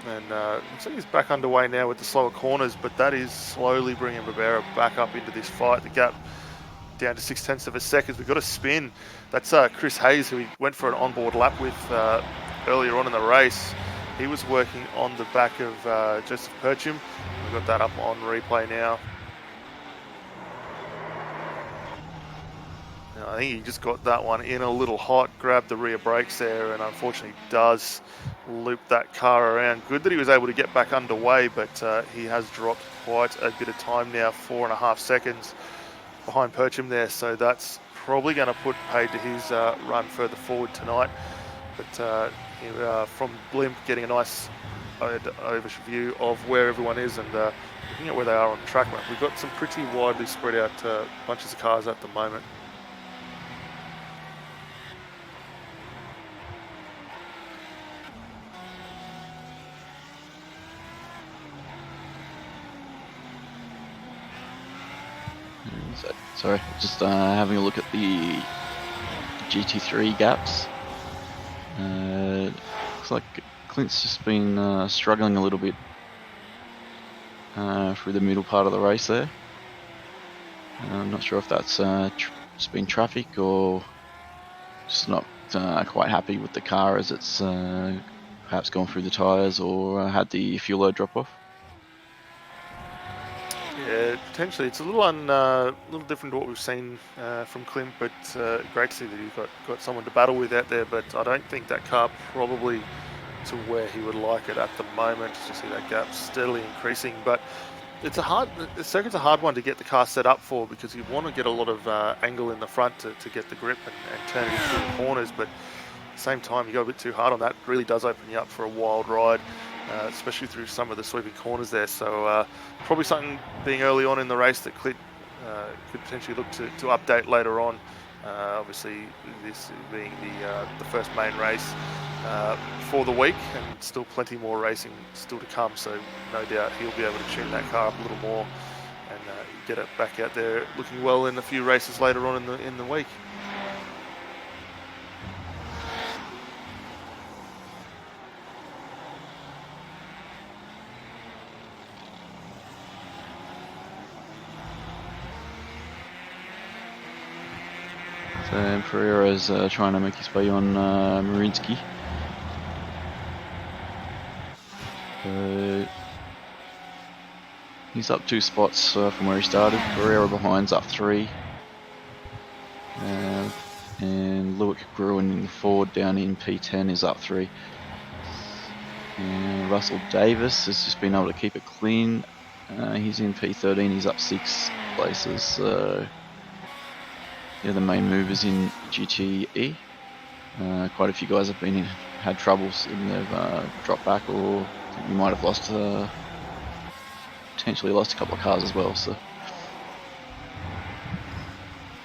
And so he's back underway now with the slower corners, but that is slowly bringing Pereira back up into this fight. The gap down to 0.6 of a second. We've got a spin. That's Chris Hayes, who he went for an onboard lap with earlier on in the race. He was working on the back of Joseph Perchim. We've got that up on replay now. I think he just got that one in a little hot, grabbed the rear brakes there, and unfortunately does loop that car around. Good that he was able to get back underway, but he has dropped quite a bit of time now, 4.5 seconds behind Perchim there, so that's probably going to put paid to his run further forward tonight. But from Blimp, getting a nice overview of where everyone is and looking at where they are on the track map. We've got some pretty widely spread out bunches of cars at the moment. Sorry, just having a look at the GT3 gaps. Looks like Clint's just been struggling a little bit through the middle part of the race there. I'm not sure if that's just been traffic or just not quite happy with the car as it's perhaps gone through the tyres or had the fuel load drop off. Yeah, potentially. It's a little different to what we've seen from Clint, but great to see that he's got someone to battle with out there. But I don't think that car probably to where he would like it at the moment. You see that gap steadily increasing, but the circuit's a hard one to get the car set up for because you want to get a lot of angle in the front to get the grip and turn it into the corners. But at the same time, you go a bit too hard on that. It really does open you up for a wild ride. Especially through some of the sweeping corners there. So probably something being early on in the race that Clint could potentially look to update later on. Obviously, this being the first main race for the week, and still plenty more racing still to come. So no doubt he'll be able to tune that car up a little more and get it back out there looking well in a few races later on in the week. So Pereira's trying to make his way on Marinsky. He's up 2 spots from where he started. Pereira behind's up 3. And Lewick Gruen in the Ford down in P10 is up 3. And Russell Davis has just been able to keep it clean. He's in P13, he's up 6 places. So they're the main movers in GTE. Quite a few guys have had troubles and they've dropped back, or you might have potentially lost a couple of cars as well. So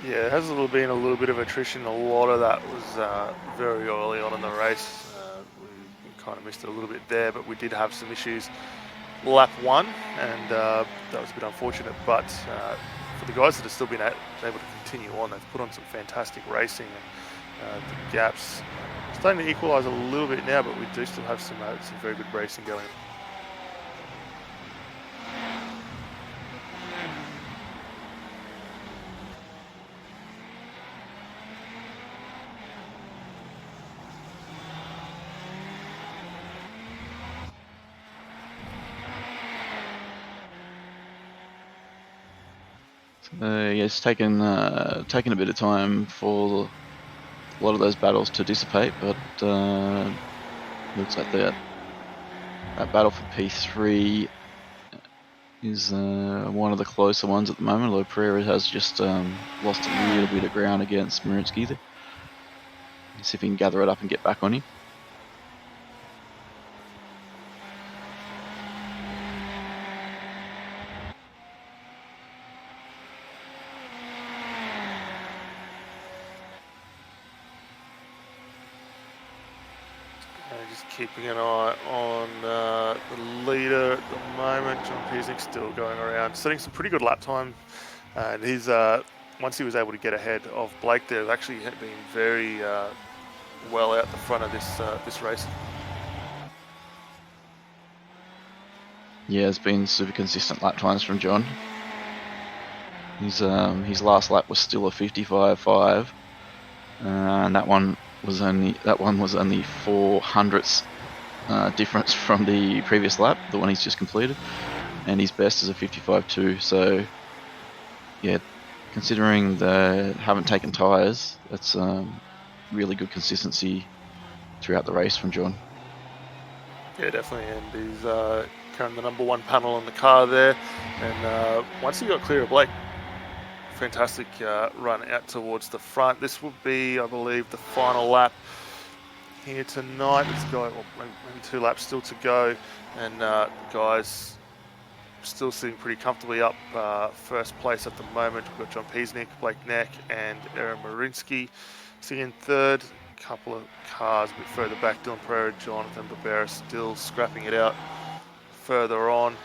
Yeah, it has been a little bit of attrition. A lot of that was very early on in the race. We kind of missed it a little bit there, but we did have some issues lap 1, and that was a bit unfortunate. But for the guys that have still been able to continue on, they've put on some fantastic racing, and the gaps starting to equalise a little bit now, but we do still have some very good racing going. yeah, it's taken a bit of time for a lot of those battles to dissipate, but looks like that battle for P3 is one of the closer ones at the moment. Although Pereira has just lost a little bit of ground against Marinsky there. See if he can gather it up and get back on him. Just keeping an eye on the leader at the moment. John Piesnick still going around, setting some pretty good lap time. And he's once he was able to get ahead of Blake there, they've actually been very well out the front of this race. Yeah, it's been super consistent lap times from John. His last lap was still a 55.5, and that one was only 400ths difference from the previous lap, the one he's just completed, and his best is a 55.2. So yeah, considering they haven't taken tyres, that's really good consistency throughout the race from John. Yeah, definitely, and he's carrying the number 1 panel on the car there. And once he got clear of Blake, fantastic run out towards the front. This will be, I believe, the final lap here tonight. Let's go, well, maybe 2 laps still to go, and guys still sitting pretty comfortably up first place at the moment. We've got John Piesnick, Blake Neck, and Aaron Marinsky sitting in third. A couple of cars a bit further back, Dylan Pereira, Jonathan Barbera still scrapping it out further on.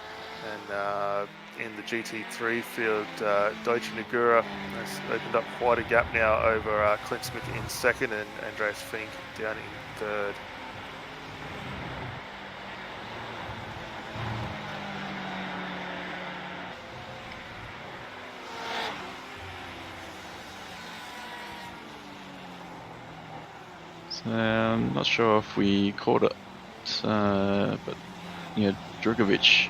And in the GT3 field, Daichi Nagura has opened up quite a gap now over Clint Smith in second and Andreas Fink down in third. So I'm not sure if we caught it, but Drugovic,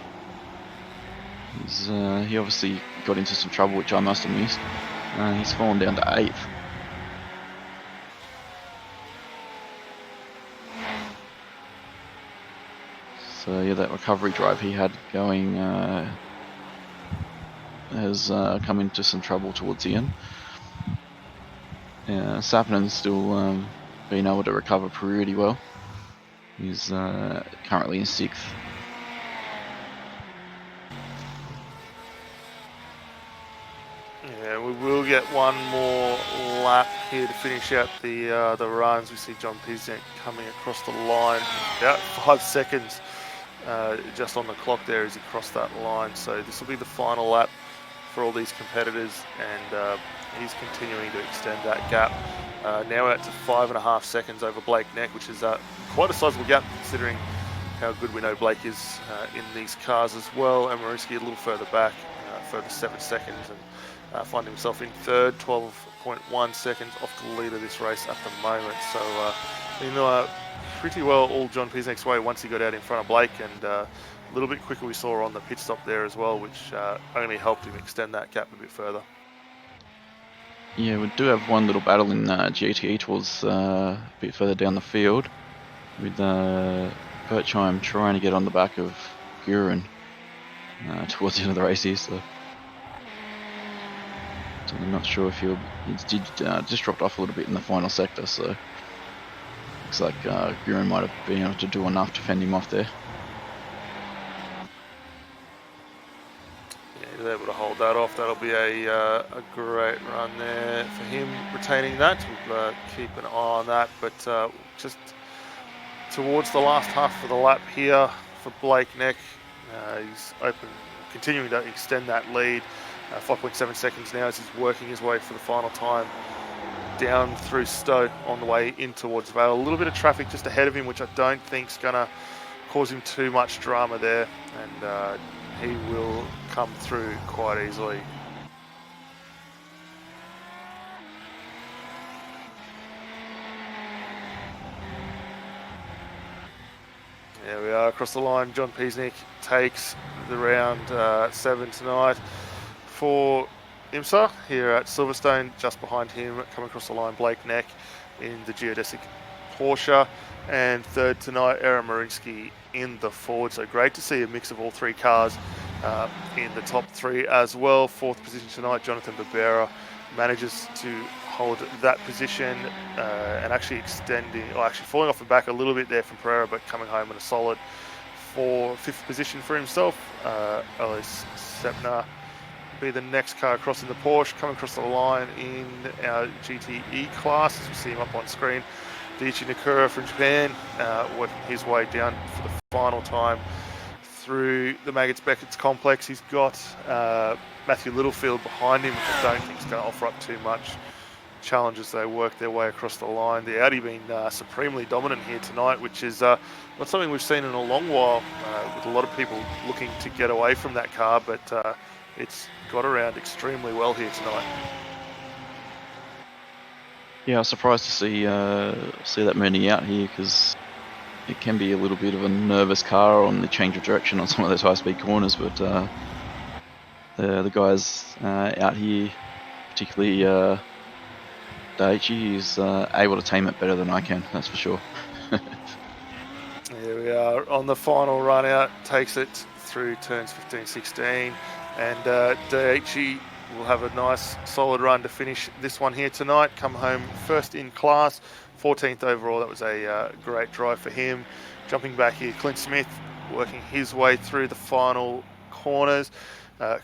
he obviously got into some trouble, which I must have missed. He's fallen down to 8th. So yeah, that recovery drive he had going has come into some trouble towards the end. Sappinen's still been able to recover pretty well. He's currently in 6th. Yeah, we will get one more lap here to finish out the runs. We see John Piesnick coming across the line, about 5 seconds just on the clock there as he crossed that line. So this will be the final lap for all these competitors, and he's continuing to extend that gap. Now out to 5.5 seconds over Blake Neck, which is quite a sizable gap considering how good we know Blake is in these cars as well. And Marinsky a little further back, further 7 seconds, and find himself in third, 12.1 seconds off the lead of this race at the moment. So pretty well all John Piesnick's way once he got out in front of Blake, and a little bit quicker we saw on the pit stop there as well, which only helped him extend that gap a bit further. Yeah, we do have one little battle in GTE towards a bit further down the field, with Perchheim trying to get on the back of Gurin towards the end of the race here. So I'm not sure if he just dropped off a little bit in the final sector. So looks like Gurin might have been able to do enough to fend him off there. Yeah, he's able to hold that off. That'll be a great run there for him, retaining that. We'll keep an eye on that. But just towards the last half of the lap here for Blake Neck, he's continuing to extend that lead. 5.7 seconds now as he's working his way for the final time down through Stowe on the way in towards Vale. A little bit of traffic just ahead of him, which I don't think is going to cause him too much drama there, and he will come through quite easily. There we are across the line. John Piesnik takes the round 7 tonight for IMSA here at Silverstone. Just behind him, coming across the line, Blake Neck in the geodesic Porsche, and third tonight, Aaron Marinsky in the Ford. So great to see a mix of all three cars in the top three as well. Fourth position tonight, Jonathan Barbera manages to hold that position and actually falling off the back a little bit there from Pereira, but coming home in a solid fifth position for himself. Ellis Sepner be the next car crossing the Porsche, coming across the line in our GTE class, as we see him up on screen. Daichi Nakura from Japan, working his way down for the final time through the Maggots Beckett's complex. He's got Matthew Littlefield behind him, which I don't think is going to offer up too much challenge as they work their way across the line. The Audi being supremely dominant here tonight, which is not something we've seen in a long while, with a lot of people looking to get away from that car, but it's got around extremely well here tonight. Yeah, I was surprised to see that many out here, because it can be a little bit of a nervous car on the change of direction on some of those high-speed corners, but the guys out here, particularly Daichi, is able to tame it better than I can, that's for sure. Here we are on the final run out, takes it through turns 15, 16, and Daichi will have a nice solid run to finish this one here tonight. Come home first in class, 14th overall. That was a great drive for him. Jumping back here, Clint Smith working his way through the final corners,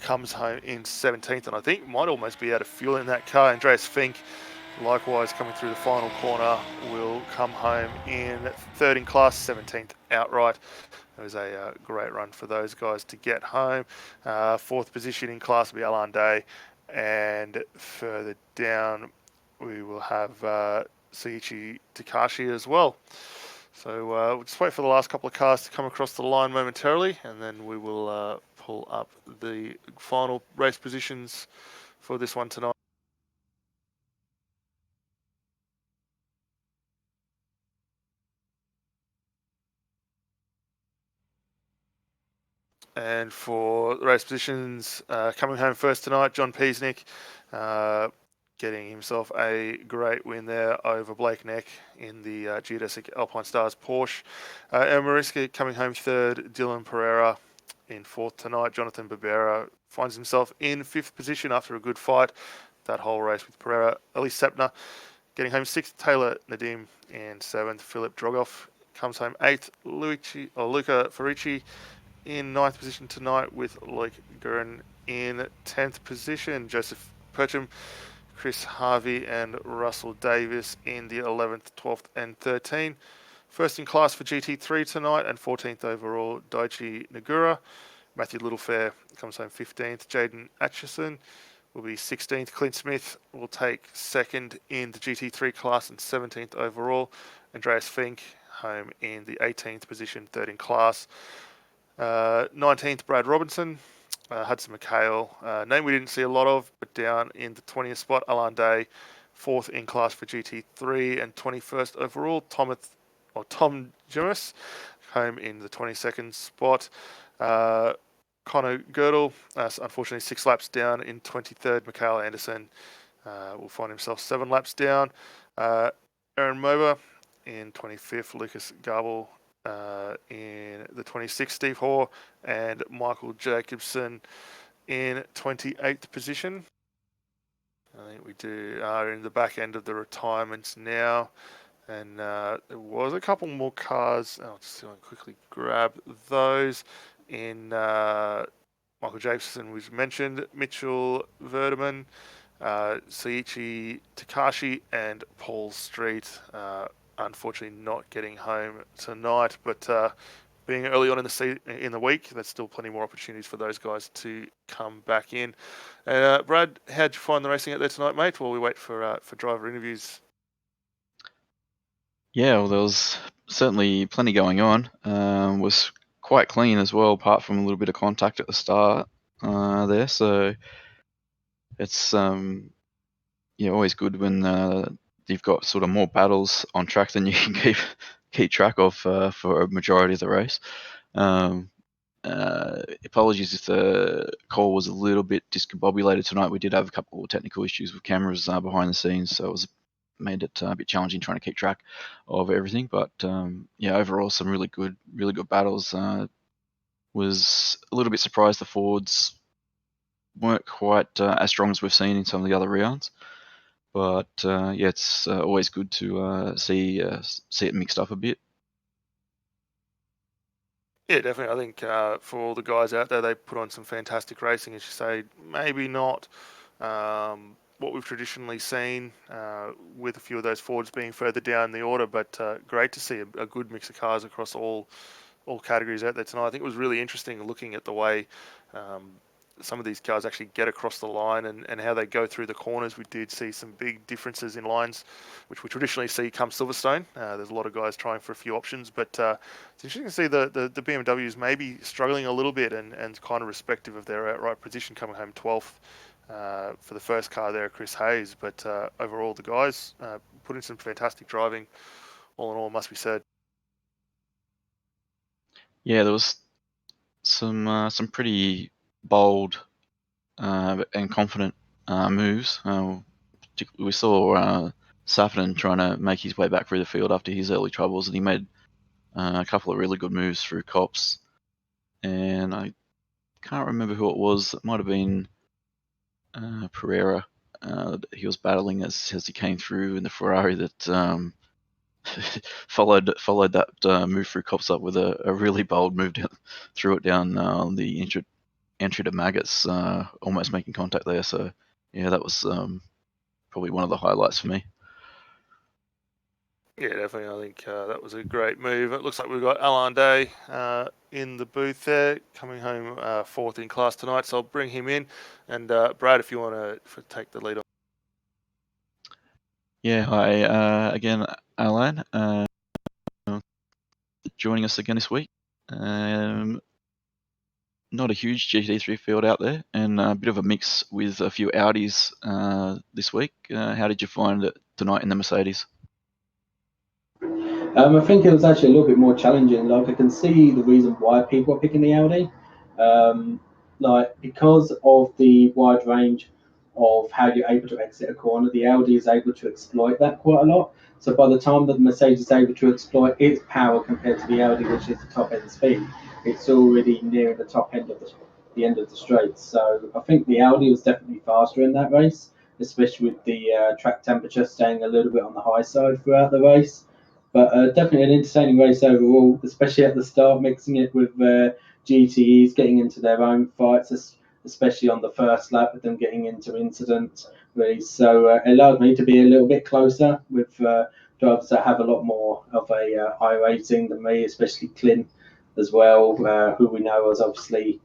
comes home in 17th, and I think might almost be out of fuel in that car. Andreas Fink, likewise coming through the final corner, will come home in third in class, 17th outright. It was a great run for those guys to get home. Fourth position in class will be Alan Day, and further down we will have Seiichi Takashi as well. So we'll just wait for the last couple of cars to come across the line momentarily, and then we will pull up the final race positions for this one tonight. And for the race positions, coming home first tonight, John Piesnik, getting himself a great win there over Blake Neck in the geodesic Alpine Stars Porsche. El Mariska coming home third, Dylan Pereira in fourth tonight. Jonathan Barbera finds himself in fifth position after a good fight that whole race with Pereira. Ellie Sepner getting home sixth, Taylor Nadim in seventh. Philip Drogoff comes home eighth, Luca Farici in ninth position tonight, with Luke Gurin in 10th position. Joseph Percham, Chris Harvey and Russell Davis in the 11th, 12th and 13th. First in class for GT3 tonight and 14th overall, Daichi Nagura. Matthew Littlefair comes home 15th. Jaden Atchison will be 16th. Clint Smith will take second in the GT3 class and 17th overall. Andreas Fink home in the 18th position, third in class. 19th, Brad Robinson. Hudson McHale, name we didn't see a lot of, but down in the 20th spot. Alan Day, fourth in class for GT3 and 21st overall. Tom Jimis, home in the 22nd spot. Connor Girdle, unfortunately 6 laps down in 23rd. Mikhail Anderson will find himself 7 laps down. Aaron Mober in 25th, Lucas Gabel in the 26th, Steve Hoare, and Michael Jacobson in 28th position. I think we are in the back end of the retirements now. And there was a couple more cars. I'll just quickly grab those. In Michael Jacobson was mentioned, Mitchell Verdeman, Seiichi Takashi, and Paul Street. Unfortunately, not getting home tonight, but being early on in the week, there's still plenty more opportunities for those guys to come back in. Brad, how'd you find the racing out there tonight, mate? While we wait for driver interviews. Yeah, well, there was certainly plenty going on. Was quite clean as well, apart from a little bit of contact at the start there. So it's always good when you've got sort of more battles on track than you can keep track of for a majority of the race. Apologies if the call was a little bit discombobulated tonight. We did have a couple of technical issues with cameras behind the scenes, so it made it a bit challenging trying to keep track of everything. But overall, some really good battles. Was a little bit surprised the Fords weren't quite as strong as we've seen in some of the other rounds. But it's always good to see it mixed up a bit. Yeah, definitely. I think for all the guys out there, they put on some fantastic racing. As you say, maybe not what we've traditionally seen with a few of those Fords being further down the order, but great to see a good mix of cars across all categories out there tonight. I think it was really interesting looking at the way some of these cars actually get across the line and how they go through the corners. We did see some big differences in lines, which we traditionally see come Silverstone. There's a lot of guys trying for a few options, but it's interesting to see the BMWs maybe struggling a little bit and kind of respective of their outright position, coming home 12th for the first car there, Chris Hayes. But overall, the guys put in some fantastic driving, all in all, must be said. Yeah, there was some pretty bold and confident moves. We saw Safin trying to make his way back through the field after his early troubles, and he made a couple of really good moves through Cops. And I can't remember who it was. It might have been Pereira. He was battling as he came through in the Ferrari that followed that move through Cops up with a really bold move down, threw it down the entry to Maggots, almost making contact there. So yeah, that was probably one of the highlights for me. Yeah, definitely. I think that was a great move. It looks like we've got Alain Day in the booth there, coming home 4th in class tonight. So I'll bring him in. And Brad, if you want to take the lead on. Yeah, hi again, Alain. Joining us again this week. Not a huge GT3 field out there, and a bit of a mix with a few Audis this week. How did you find it tonight in the Mercedes? I think it was actually a little bit more challenging. Like, I can see the reason why people are picking the Audi. Like, because of the wide range of how you're able to exit a corner, the Audi is able to exploit that quite a lot. So by the time that the Mercedes is able to exploit its power compared to the Audi, which is the top end speed, it's already near the top end of the end of the straight. So I think the Audi was definitely faster in that race, especially with the track temperature staying a little bit on the high side throughout the race. But definitely an entertaining race overall, especially at the start, mixing it with GTEs getting into their own fights, especially on the first lap with them getting into incidents. Really. So it allowed me to be a little bit closer with drivers that have a lot more of a high rating than me, especially Clint as well, who we know was obviously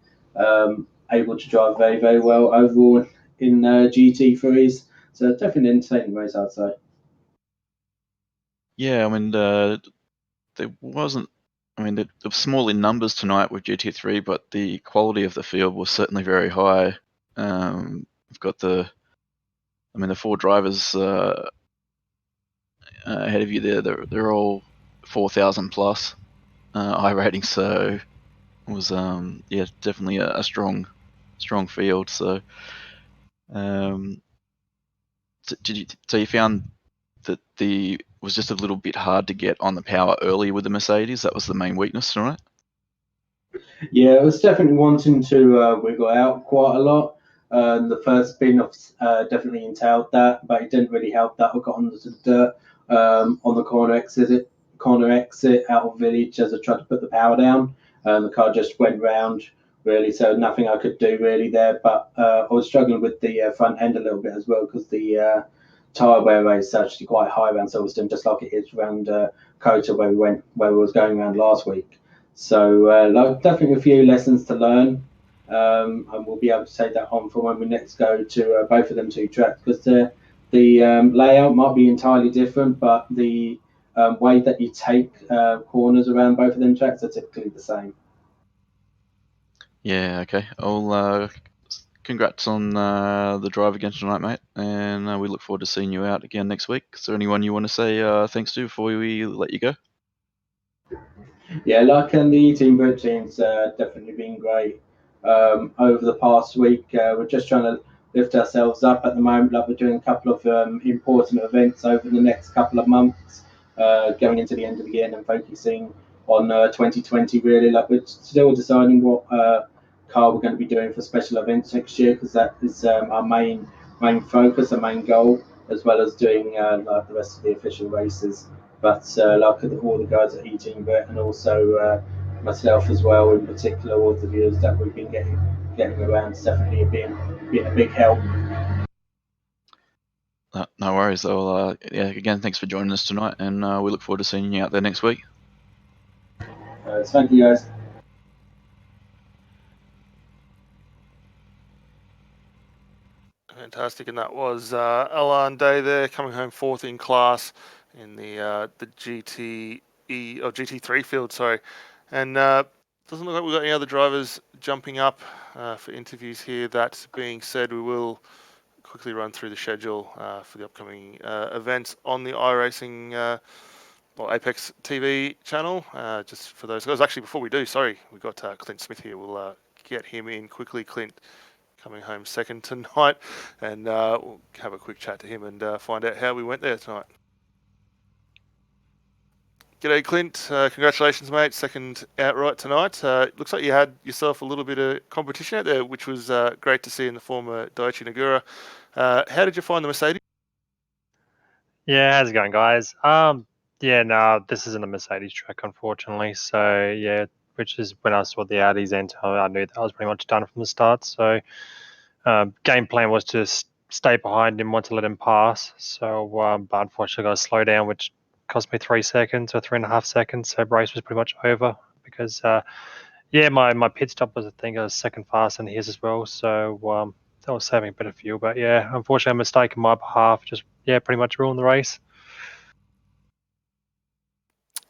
able to drive very, very well overall in GT3s. So definitely an entertaining race, I'd say. Yeah, I mean, there wasn't. I mean, there were small in numbers tonight with GT3, but the quality of the field was certainly very high. We've got the 4 drivers ahead of you there. They're all 4,000 plus high ratings, so it was definitely a strong field. So So you found that it was just a little bit hard to get on the power earlier with the Mercedes? That was the main weakness tonight? Yeah, it was definitely wanting to wiggle out quite a lot. The first spin-offs definitely entailed that, but it didn't really help that I got onto the dirt on the corner exit out of village as I tried to put the power down. The car just went round really, so nothing I could do really there. But I was struggling with the front end a little bit as well because the tyre wear rate is actually quite high around Silverstone, just like it is around Kota where we was going around last week. So definitely a few lessons to learn, and we'll be able to take that on for when we next go to both of them two tracks because the layout might be entirely different, but the way that you take corners around both of them tracks are typically the same. Yeah, okay. Congrats on the drive again tonight, mate, and we look forward to seeing you out again next week. Is there anyone you want to say thanks to before we let you go? Yeah, like the team routine's definitely been great over the past week. We're just trying to lift ourselves up at the moment. Like we're doing a couple of important events over the next couple of months, going into the end of the year and focusing on 2020 really. Like we're still deciding what car we're going to be doing for special events next year because that is our main focus, our main goal, as well as doing like the rest of the official races. But like all the guys at Eating and also myself as well, in particular, all the viewers that we've been getting around, has definitely been a big help. No worries. Well, yeah, again, thanks for joining us tonight, and we look forward to seeing you out there next week. Thank you, guys. Fantastic, and that was Alan Day there, coming home fourth in class in the GTE or GT3 field, sorry. And doesn't look like we've got any other drivers jumping up for interviews here. That being said, we will quickly run through the schedule for the upcoming events on the iRacing or Apex TV channel. Just for those guys, actually, before we do, sorry, we've got Clint Smith here. We'll get him in quickly. Clint coming home second tonight, and we'll have a quick chat to him and find out how we went there tonight. G'day, Clint. Congratulations, mate. Second outright tonight. Looks like you had yourself a little bit of competition out there, which was great to see in the former Daiichi Nagura. How did you find the Mercedes? Yeah, how's it going, guys? Yeah, no, this isn't a Mercedes track, unfortunately. So yeah, which is when I saw the Audis enter, I knew that I was pretty much done from the start. So game plan was to stay behind him, want to let him pass. So, but unfortunately, I got to slow down, which cost me 3 seconds or 3.5 seconds. So race was pretty much over because yeah, my pit stop was, I think, a second faster than his as well. So that was saving a bit of fuel. But yeah, unfortunately, a mistake on my behalf just pretty much ruined the race.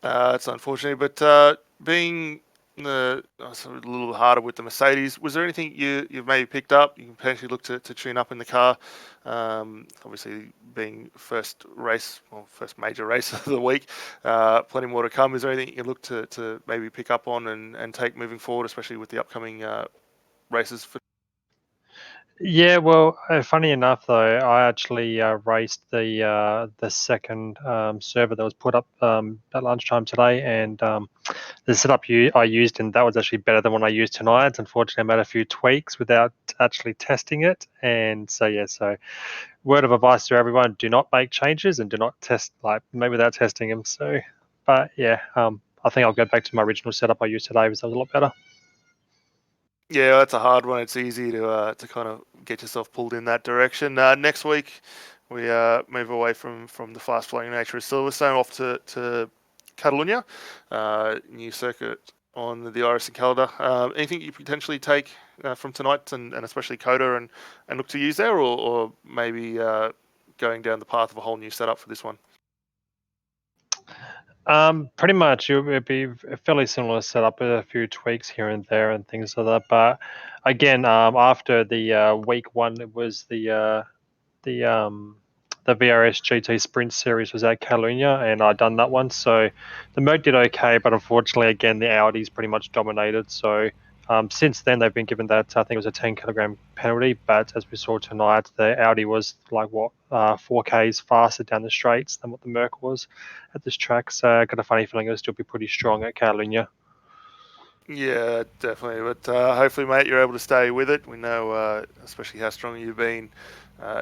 It's unfortunate, but being a little harder with the Mercedes, was there anything you've maybe picked up? You can potentially look to tune up in the car. Obviously, being first major race of the week, plenty more to come. Is there anything you can look to maybe pick up on and take moving forward, especially with the upcoming races for? Yeah, well, funny enough though, I actually raced the second server that was put up at lunchtime today, and the setup I used, and that was actually better than what I used tonight. Unfortunately, I made a few tweaks without actually testing it, and so yeah. So, word of advice to everyone: do not make changes and do not test maybe without testing them. So, but yeah, I think I'll go back to my original setup I used today, because that was a lot better. Yeah, that's a hard one. It's easy to kind of get yourself pulled in that direction. Next week, we move away from the fast-flowing nature of Silverstone off to Catalunya, new circuit on the iRacing calendar. Anything you potentially take from tonight, and especially Kota, and look to use there, or maybe going down the path of a whole new setup for this one? Pretty much, it would be a fairly similar setup with a few tweaks here and there and things like that. But again, after the week one, it was the VRS GT Sprint Series was at Catalunya, and I'd done that one. So the Merc did okay, but unfortunately, again, the Audis pretty much dominated. So Since then, they've been given that, I think it was a 10-kilogram penalty, but as we saw tonight, the Audi was like 4Ks faster down the straights than what the Merc was at this track. So I got a funny feeling it'll still be pretty strong at Catalunya. Yeah, definitely. But hopefully, mate, you're able to stay with it. We know, especially how strong you've been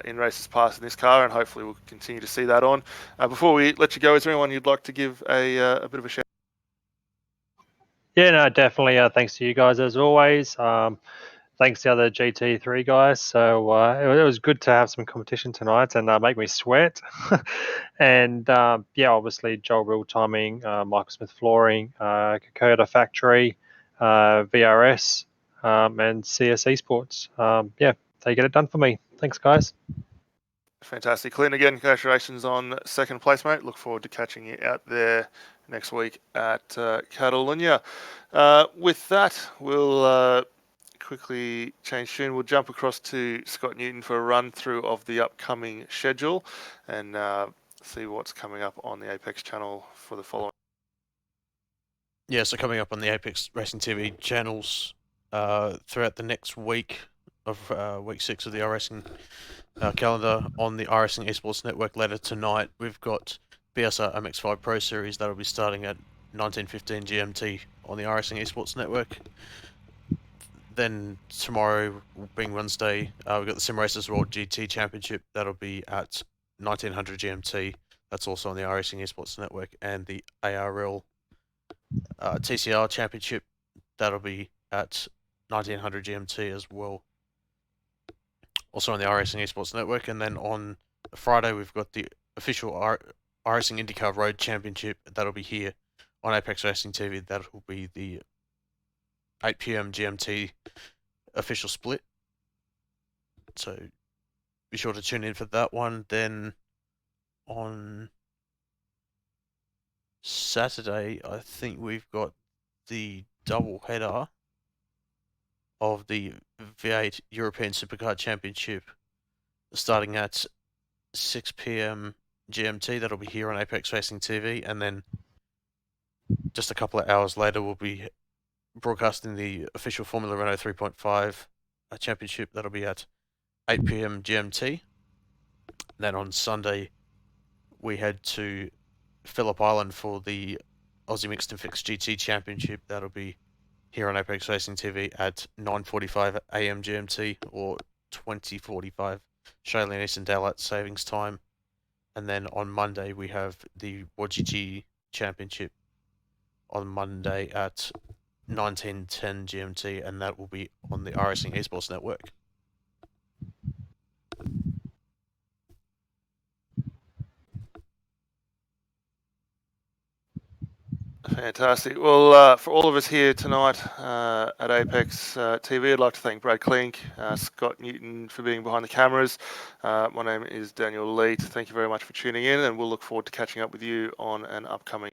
in races past in this car, and hopefully we'll continue to see that on. Before we let you go, is there anyone you'd like to give a bit of a shout? Yeah, no, definitely. Thanks to you guys as always. Thanks to the other GT3 guys. So it was good to have some competition tonight and make me sweat. And yeah, obviously Joel Real Timing, Michael Smith Flooring, Kokoda Factory, VRS, and CSE Sports. Yeah, they get it done for me. Thanks, guys. Fantastic. Clint, again, congratulations on second place, mate. Look forward to catching you out there next week at Catalunya. With that, we'll quickly change tune. We'll jump across to Scott Newton for a run through of the upcoming schedule and see what's coming up on the Apex channel for the following. Yeah, so coming up on the Apex Racing TV channels throughout the next week of week 6 of the iRacing calendar on the iRacing Esports Network later tonight, we've got BSR MX5 Pro Series that'll be starting at 19:15 GMT on the iRacing Esports Network. Then tomorrow, being Wednesday, we've got the Sim Racers World GT Championship that'll be at 1900 GMT. That's also on the iRacing Esports Network, and the ARL TCR Championship that'll be at 1900 GMT as well, also on the iRacing Esports Network. And then on Friday we've got the official iRacing IndyCar Road Championship that'll be here on Apex Racing TV. That'll be the 8 PM GMT official split, so be sure to tune in for that one. Then on Saturday, I think we've got the double header of the V8 European Supercar Championship starting at 6 PM GMT. That'll be here on Apex Racing TV, and then just a couple of hours later we'll be broadcasting the official Formula Renault 3.5 championship. That'll be at 8 PM GMT. Then on Sunday we head to Phillip Island for the Aussie Mixed and Fixed GT Championship. That'll be here on Apex Racing TV at 9:45 AM GMT or 20:45 Australian Eastern Daylight Savings Time. And then on Monday we have the World GT Championship on Monday at 19:10 GMT, and that will be on the iRacing Esports Network. Fantastic. Well, for all of us here tonight at Apex TV, I'd like to thank Brad Klink, Scott Newton for being behind the cameras. My name is Daniel Leet. Thank you very much for tuning in, and we'll look forward to catching up with you on an upcoming